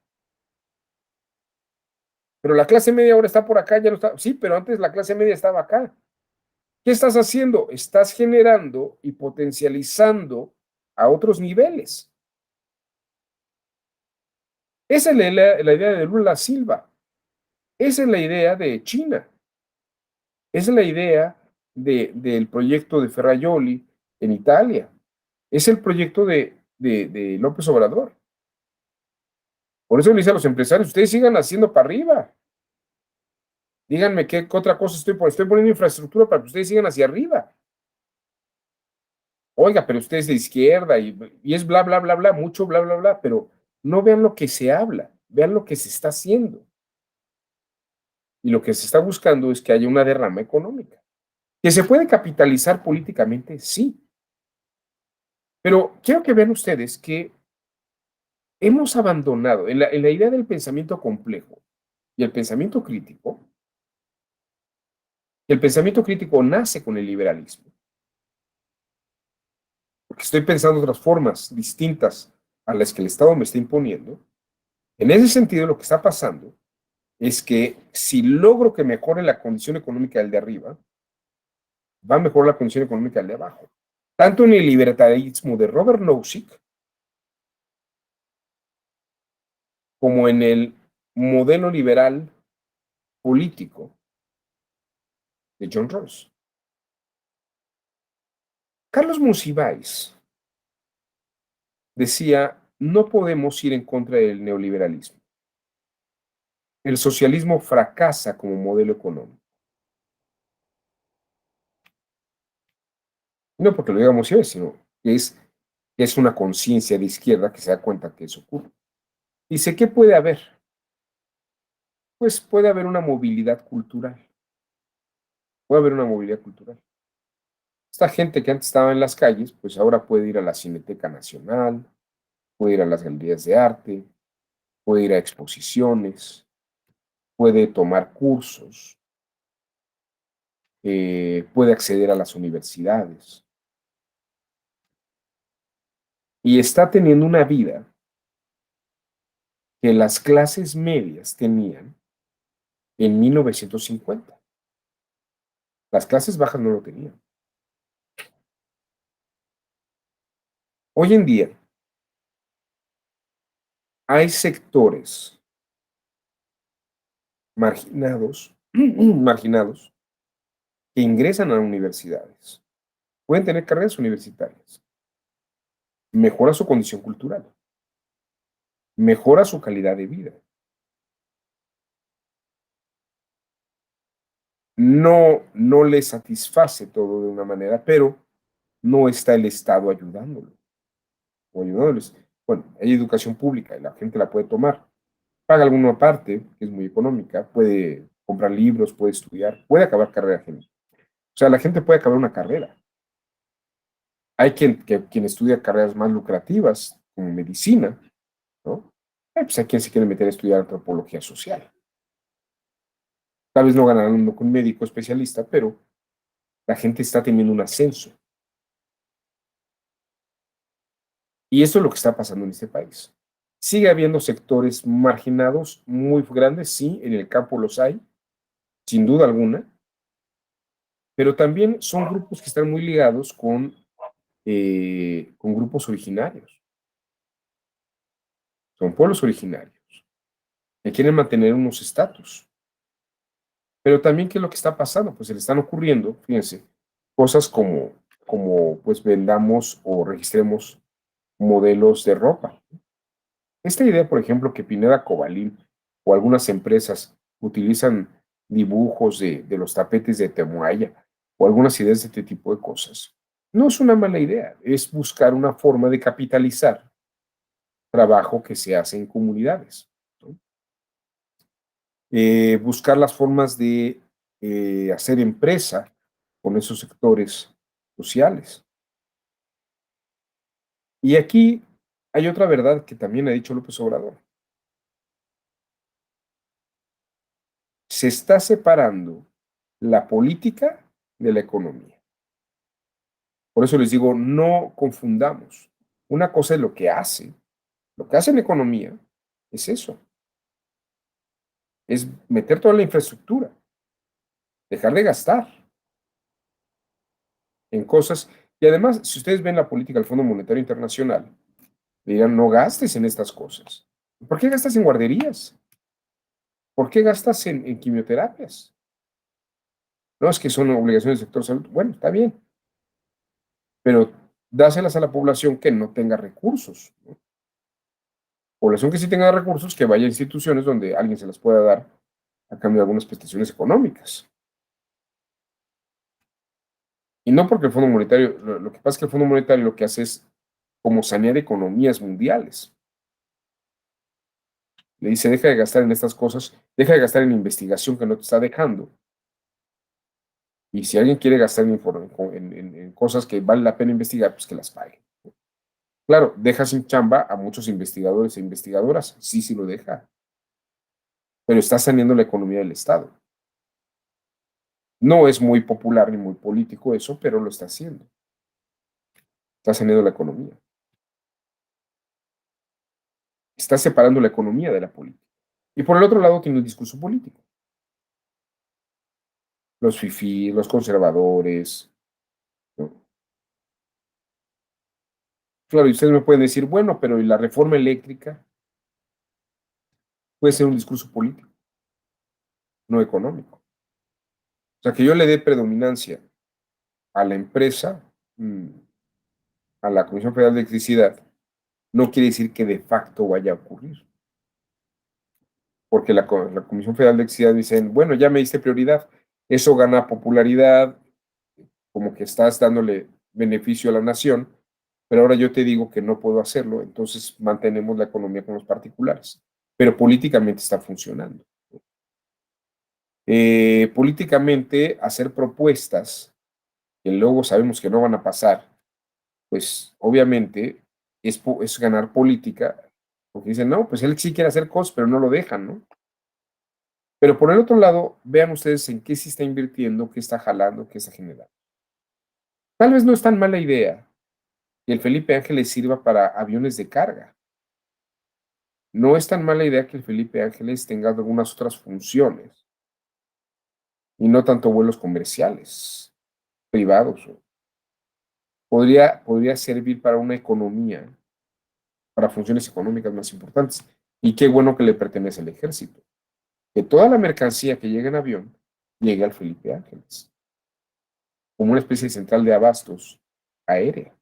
[SPEAKER 1] Pero la clase media ahora está por acá, ya no está. Sí, pero antes la clase media estaba acá. ¿Qué estás haciendo? Estás generando y potencializando a otros niveles. Esa es la idea de Lula Silva. Esa es la idea de China. Esa es la idea del proyecto de Ferrajoli en Italia. Es el proyecto de López Obrador. Por eso le dice a los empresarios, ustedes sigan haciendo para arriba. Díganme qué otra cosa estoy poniendo infraestructura para que ustedes sigan hacia arriba. Oiga, pero usted es de izquierda y es bla, bla, bla, bla, mucho bla, bla, bla, pero no vean lo que se habla, vean lo que se está haciendo. Y lo que se está buscando es que haya una derrama económica. ¿Que se puede capitalizar políticamente? Sí. Pero quiero que vean ustedes que hemos abandonado en la idea del pensamiento complejo y el pensamiento crítico. El pensamiento crítico nace con el liberalismo, porque estoy pensando otras formas distintas a las que el Estado me está imponiendo. En ese sentido, lo que está pasando es que si logro que mejore la condición económica del de arriba, va a mejorar la condición económica del de abajo. Tanto en el libertarismo de Robert Nozick como en el modelo liberal político de John Rawls. Carlos Monsiváis decía, no podemos ir en contra del neoliberalismo. El socialismo fracasa como modelo económico. No porque lo diga Monsiváis, sino que es una conciencia de izquierda que se da cuenta que eso ocurre. Dice, ¿qué puede haber? Pues puede haber una movilidad cultural. Puede haber una movilidad cultural. Esta gente que antes estaba en las calles, pues ahora puede ir a la Cineteca Nacional, puede ir a las galerías de arte, puede ir a exposiciones, puede tomar cursos, puede acceder a las universidades. Y está teniendo una vida que las clases medias tenían en 1950. Las clases bajas no lo tenían. Hoy en día hay sectores marginados, marginados que ingresan a universidades. Pueden tener carreras universitarias. Mejora su condición cultural. Mejora su calidad de vida. No le satisface todo de una manera, pero no está el Estado ayudándolo. O ayudándoles. Bueno, hay educación pública y la gente la puede tomar. Paga alguna parte, que es muy económica, puede comprar libros, puede estudiar, puede acabar carrera general. O sea, la gente puede acabar una carrera. Hay quien estudia carreras más lucrativas, como medicina, ¿no? Pues hay quien se quiere meter a estudiar antropología social. Tal vez no ganando con un médico especialista, pero la gente está teniendo un ascenso. Y esto es lo que está pasando en este país. Sigue habiendo sectores marginados muy grandes, sí, en el campo los hay, sin duda alguna, pero también son grupos que están muy ligados con grupos originarios. Son pueblos originarios que quieren mantener unos estatus. Pero también, ¿qué es lo que está pasando? Pues se le están ocurriendo, fíjense, cosas como pues vendamos o registremos modelos de ropa. Esta idea, por ejemplo, que Pineda Cobalín o algunas empresas utilizan dibujos de los tapetes de Temuaya o algunas ideas de este tipo de cosas, no es una mala idea, es buscar una forma de capitalizar trabajo que se hace en comunidades, ¿no? Buscar las formas de hacer empresa con esos sectores sociales. Y aquí hay otra verdad que también ha dicho López Obrador. Se está separando la política de la economía. Por eso les digo, no confundamos. Una cosa es lo que hace en economía es eso, es meter toda la infraestructura, dejar de gastar en cosas. Y además, si ustedes ven la política del Fondo Monetario Internacional, dirán, no gastes en estas cosas. ¿Por qué gastas en guarderías? ¿Por qué gastas en quimioterapias? No, es que son obligaciones del sector salud. Bueno, está bien, pero dáselas a la población que no tenga recursos, ¿no? Población que sí tenga recursos, que vaya a instituciones donde alguien se las pueda dar a cambio de algunas prestaciones económicas. Y no porque el Fondo Monetario, lo que pasa es que el Fondo Monetario lo que hace es como sanear economías mundiales. Le dice, deja de gastar en estas cosas, deja de gastar en investigación que no te está dejando. Y si alguien quiere gastar en cosas que vale la pena investigar, pues que las pague. Claro, deja sin chamba a muchos investigadores e investigadoras, sí, sí lo deja, pero está saneando la economía del Estado. No es muy popular ni muy político eso, pero lo está haciendo. Está saneando la economía. Está separando la economía de la política. Y por el otro lado tiene el discurso político. Los fifís, los conservadores, ¿no? Claro, y ustedes me pueden decir, bueno, pero ¿y la reforma eléctrica? Puede ser un discurso político, no económico. O sea, que yo le dé predominancia a la empresa, a la Comisión Federal de Electricidad, no quiere decir que de facto vaya a ocurrir. Porque la Comisión Federal de Electricidad dice, bueno, ya me diste prioridad, eso gana popularidad, como que estás dándole beneficio a la nación, pero ahora yo te digo que no puedo hacerlo, entonces mantenemos la economía con los particulares. Pero políticamente está funcionando. Políticamente, hacer propuestas que luego sabemos que no van a pasar, pues obviamente es ganar política, porque dicen, no, pues él sí quiere hacer cosas, pero no lo dejan, ¿no? Pero por el otro lado, vean ustedes en qué se está invirtiendo, qué está jalando, qué está generando. Tal vez no es tan mala idea que el Felipe Ángeles sirva para aviones de carga. No es tan mala idea que el Felipe Ángeles tenga algunas otras funciones y no tanto vuelos comerciales, privados. Podría servir para una economía, para funciones económicas más importantes. Y qué bueno que le pertenece al ejército. Que toda la mercancía que llega en avión llegue al Felipe Ángeles, como una especie de central de abastos aérea.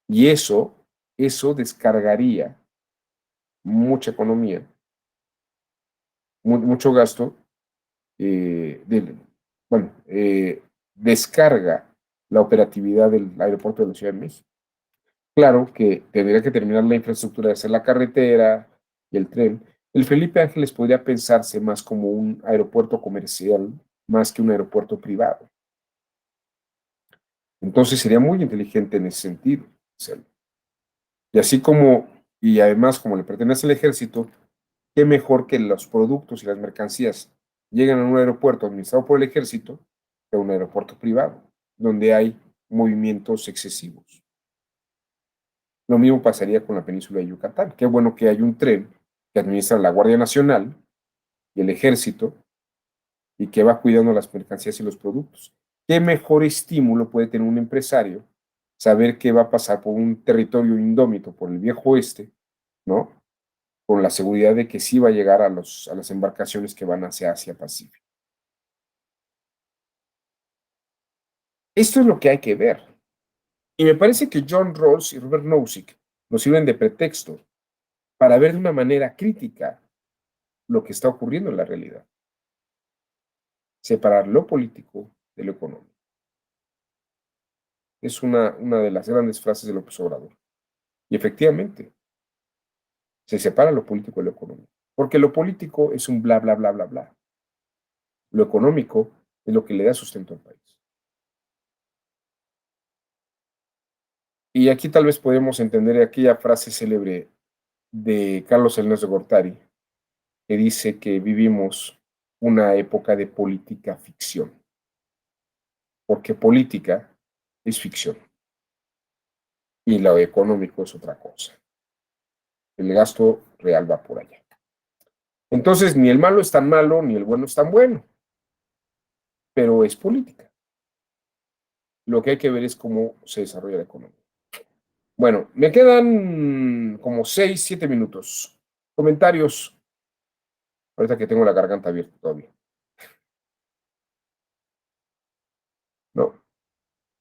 [SPEAKER 1] Y eso descargaría mucha economía, mucho gasto, bueno, descarga la operatividad del aeropuerto de la Ciudad de México. Claro que tendría que terminar la infraestructura de hacer la carretera y el tren. El Felipe Ángeles podría pensarse más como un aeropuerto comercial, más que un aeropuerto privado. Entonces sería muy inteligente en ese sentido hacerlo. Y así como, y además como le pertenece al ejército, qué mejor que los productos y las mercancías lleguen a un aeropuerto administrado por el ejército que a un aeropuerto privado, donde hay movimientos excesivos. Lo mismo pasaría con la península de Yucatán. Qué bueno que hay un tren que administra la Guardia Nacional y el ejército y que va cuidando las mercancías y los productos. ¿Qué mejor estímulo puede tener un empresario saber que va a pasar por un territorio indómito, por el viejo oeste, ¿no? Con la seguridad de que sí va a llegar a las embarcaciones que van hacia Asia-Pacífico. Esto es lo que hay que ver. Y me parece que John Rawls y Robert Nozick nos sirven de pretexto para ver de una manera crítica lo que está ocurriendo en la realidad. Separar lo político de lo económico. Es una de las grandes frases de López Obrador. Y efectivamente, se separa lo político de lo económico. Porque lo político es un bla, bla, bla, bla, bla. Lo económico es lo que le da sustento al país. Y aquí tal vez podemos entender aquella frase célebre de Carlos Salinas de Gortari, que dice que vivimos una época de política ficción, porque política es ficción y lo económico es otra cosa. El gasto real va por allá. Entonces, ni el malo es tan malo, ni el bueno es tan bueno, pero es política. Lo que hay que ver es cómo se desarrolla la economía. Bueno, me quedan como 6, 7 minutos. Comentarios. Ahorita que tengo la garganta abierta todavía. No,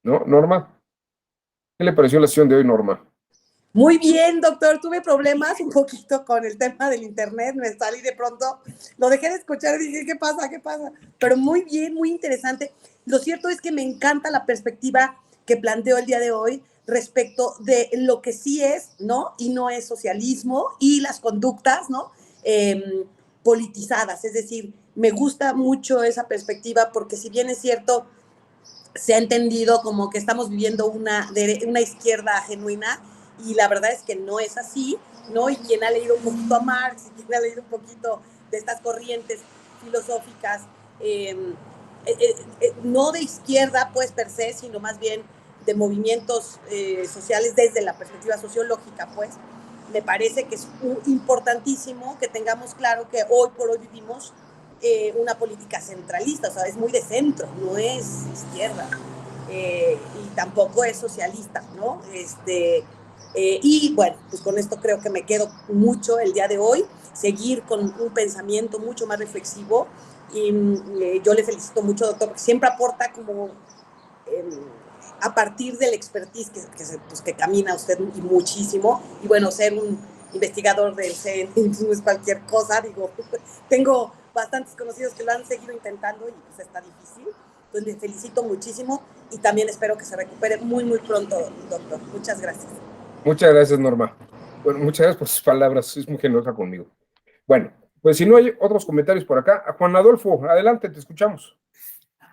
[SPEAKER 1] no, Norma. ¿Qué le pareció la sesión de hoy, Norma?
[SPEAKER 3] Muy bien, doctor. Tuve problemas un poquito con el tema del internet. Me salí de pronto, lo dejé de escuchar y dije, ¿qué pasa? ¿Qué pasa? Pero muy bien, muy interesante. Lo cierto es que me encanta la perspectiva que planteó el día de hoy respecto de lo que sí es, ¿no? Y no es socialismo y las conductas, ¿no? Politizadas. Es decir, me gusta mucho esa perspectiva porque si bien es cierto, se ha entendido como que estamos viviendo una izquierda genuina y la verdad es que no es así, ¿no? Y quien ha leído un poquito a Marx y quien ha leído un poquito de estas corrientes filosóficas, no de izquierda pues per se, sino más bien de movimientos sociales desde la perspectiva sociológica, pues, me parece que es importantísimo que tengamos claro que hoy por hoy vivimos una política centralista, o sea, es muy de centro, no es izquierda, y tampoco es socialista, ¿no? Y bueno, pues con esto creo que me quedo mucho el día de hoy, seguir con un pensamiento mucho más reflexivo, y yo le felicito mucho, doctor, porque siempre aporta como a partir del expertise que camina usted y muchísimo, y bueno, ser un investigador del CEN no es cualquier cosa, digo, tengo bastantes conocidos que lo han seguido intentando y pues está difícil, entonces le felicito muchísimo y también espero que se recupere muy, muy pronto, doctor. Muchas gracias.
[SPEAKER 1] Muchas gracias, Norma. Bueno, muchas gracias por sus palabras, es muy generosa conmigo. Bueno, pues si no hay otros comentarios por acá, a Juan Adolfo, adelante, te escuchamos.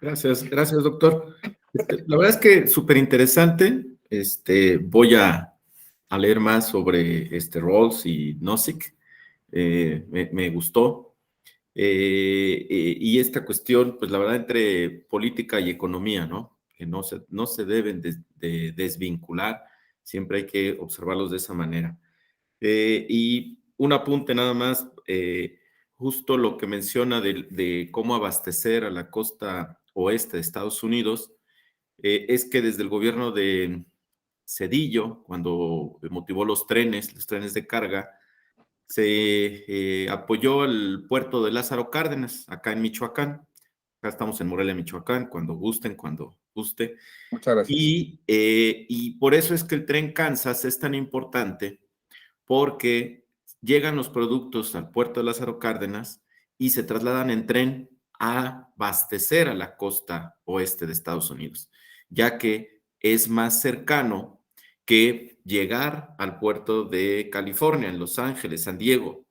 [SPEAKER 2] Gracias, doctor. La verdad es que súper interesante. Voy a leer más sobre Rawls y Nozick. Me gustó. Y esta cuestión, pues la verdad, entre política y economía, ¿no? Que no se deben de desvincular, siempre hay que observarlos de esa manera. Y un apunte nada más, justo lo que menciona de cómo abastecer a la costa oeste de Estados Unidos, es que desde el gobierno de Cedillo, cuando motivó los trenes de carga, se apoyó el puerto de Lázaro Cárdenas, acá en Michoacán. Acá estamos en Morelia, Michoacán, cuando gusten, cuando guste.
[SPEAKER 1] Muchas gracias.
[SPEAKER 2] Y por eso es que el tren Kansas es tan importante, porque llegan los productos al puerto de Lázaro Cárdenas y se trasladan en tren a abastecer a la costa oeste de Estados Unidos, ya que es más cercano que llegar al puerto de California, en Los Ángeles, San Diego.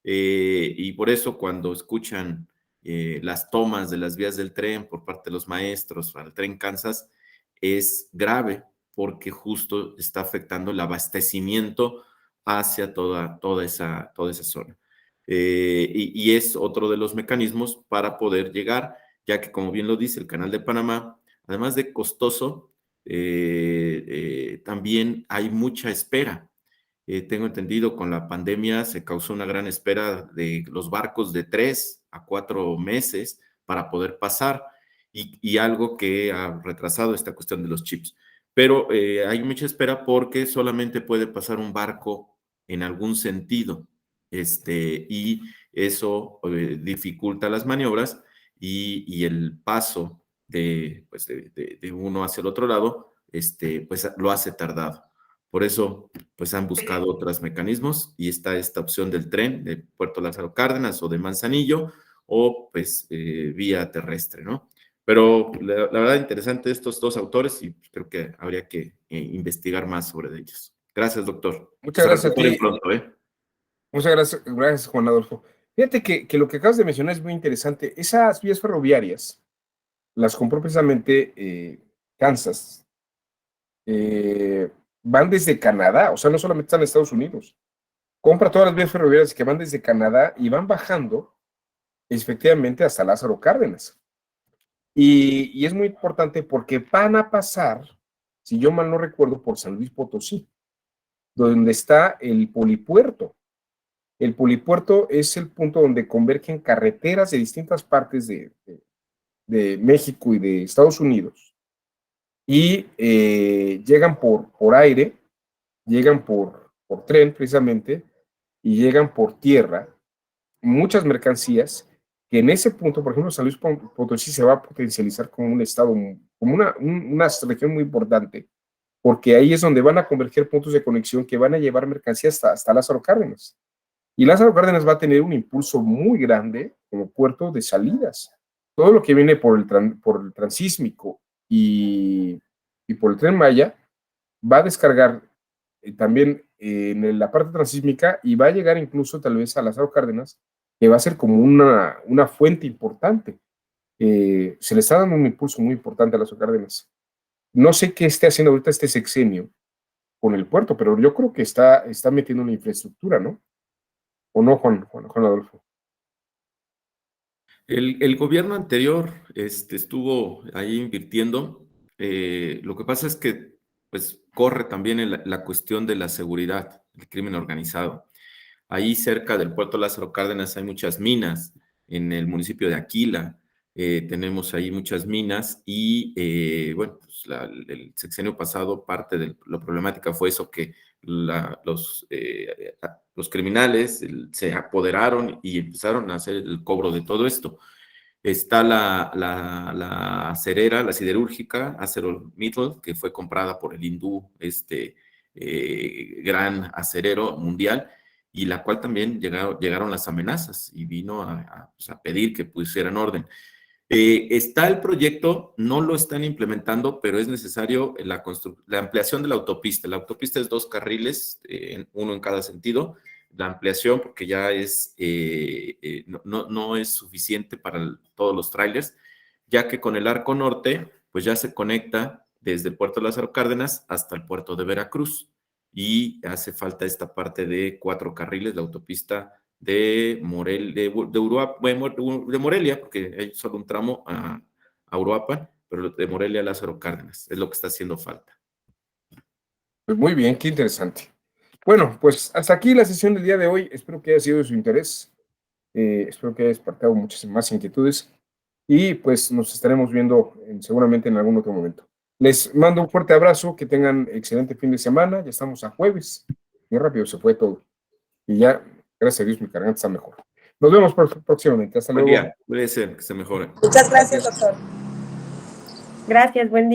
[SPEAKER 2] Y por eso cuando escuchan las tomas de las vías del tren por parte de los maestros al tren Kansas, es grave porque justo está afectando el abastecimiento hacia toda esa zona. Y es otro de los mecanismos para poder llegar, ya que como bien lo dice el Canal de Panamá, además de costoso, también hay mucha espera. Tengo entendido, con la pandemia se causó una gran espera de los barcos de 3 a 4 meses para poder pasar y algo que ha retrasado esta cuestión de los chips. Pero hay mucha espera porque solamente puede pasar un barco en algún sentido, y eso dificulta las maniobras y el paso pues de uno hacia el otro lado, pues lo hace tardado. Por eso, pues han buscado otros mecanismos y está esta opción del tren de Puerto Lázaro Cárdenas o de Manzanillo o pues vía terrestre, ¿no? Pero la verdad interesante estos dos autores y creo que habría que investigar más sobre ellos. Gracias, doctor. Que
[SPEAKER 1] Muchas
[SPEAKER 2] se
[SPEAKER 1] gracias a
[SPEAKER 2] recuperen
[SPEAKER 1] ti.
[SPEAKER 2] pronto, ¿eh?
[SPEAKER 1] Muchas gracias, Juan Adolfo. Fíjate que lo que acabas de mencionar es muy interesante. Esas vías ferroviarias las compró precisamente Kansas. Van desde Canadá, o sea, no solamente están en Estados Unidos. Compra todas las vías ferroviarias que van desde Canadá y van bajando efectivamente hasta Lázaro Cárdenas. Y es muy importante porque van a pasar, si yo mal no recuerdo, por San Luis Potosí, donde está el polipuerto. El polipuerto es el punto donde convergen carreteras de distintas partes de México y de Estados Unidos y llegan por aire, llegan por tren precisamente y llegan por tierra muchas mercancías que en ese punto, por ejemplo, San Luis Potosí se va a potencializar como un estado, como una región muy importante, porque ahí es donde van a converger puntos de conexión que van a llevar mercancías hasta Lázaro Cárdenas. Y Lázaro Cárdenas va a tener un impulso muy grande como puerto de salidas. Todo lo que viene por el transísmico y por el Tren Maya va a descargar también en la parte transísmica y va a llegar incluso tal vez a Lázaro Cárdenas, que va a ser como una fuente importante. Se le está dando un impulso muy importante a Lázaro Cárdenas. No sé qué esté haciendo ahorita este sexenio con el puerto, pero yo creo que está metiendo una infraestructura, ¿no? ¿O no, Juan Adolfo?
[SPEAKER 2] El gobierno anterior estuvo ahí invirtiendo. Lo que pasa es que pues, corre también en la cuestión de la seguridad, el crimen organizado. Ahí cerca del puerto Lázaro Cárdenas hay muchas minas, en el municipio de Aquila tenemos ahí muchas minas y bueno, pues el sexenio pasado parte de la problemática fue eso, que los criminales se apoderaron y empezaron a hacer el cobro de todo esto. Está la acerera, la siderúrgica, ArcelorMittal, que fue comprada por el hindú, gran acerero mundial, y la cual también llegaron las amenazas y vino pues, a pedir que pusieran orden. Está el proyecto, no lo están implementando, pero es necesario la ampliación de la autopista. La autopista es 2 carriles, uno en cada sentido. La ampliación, porque ya no es suficiente para todos los trailers, ya que con el arco norte, pues ya se conecta desde el puerto de Lázaro Cárdenas hasta el puerto de Veracruz. Y hace falta esta parte de 4 carriles, la autopista de Morelia, porque hay solo un tramo a Uruapan, pero de Morelia a Lázaro Cárdenas, es lo que está haciendo falta.
[SPEAKER 1] Pues muy bien, qué interesante. Bueno, pues hasta aquí la sesión del día de hoy. Espero que haya sido de su interés. Espero que haya despertado muchas más inquietudes. Y pues nos estaremos viendo seguramente en algún otro momento. Les mando un fuerte abrazo, que tengan excelente fin de semana. Ya estamos a jueves. Qué rápido se fue todo. Y ya, gracias a Dios, mi garganta está mejor. Nos vemos próximamente. Hasta luego.
[SPEAKER 2] Buen día, puede ser que se mejore.
[SPEAKER 3] Muchas gracias, doctor.
[SPEAKER 4] Gracias, buen día.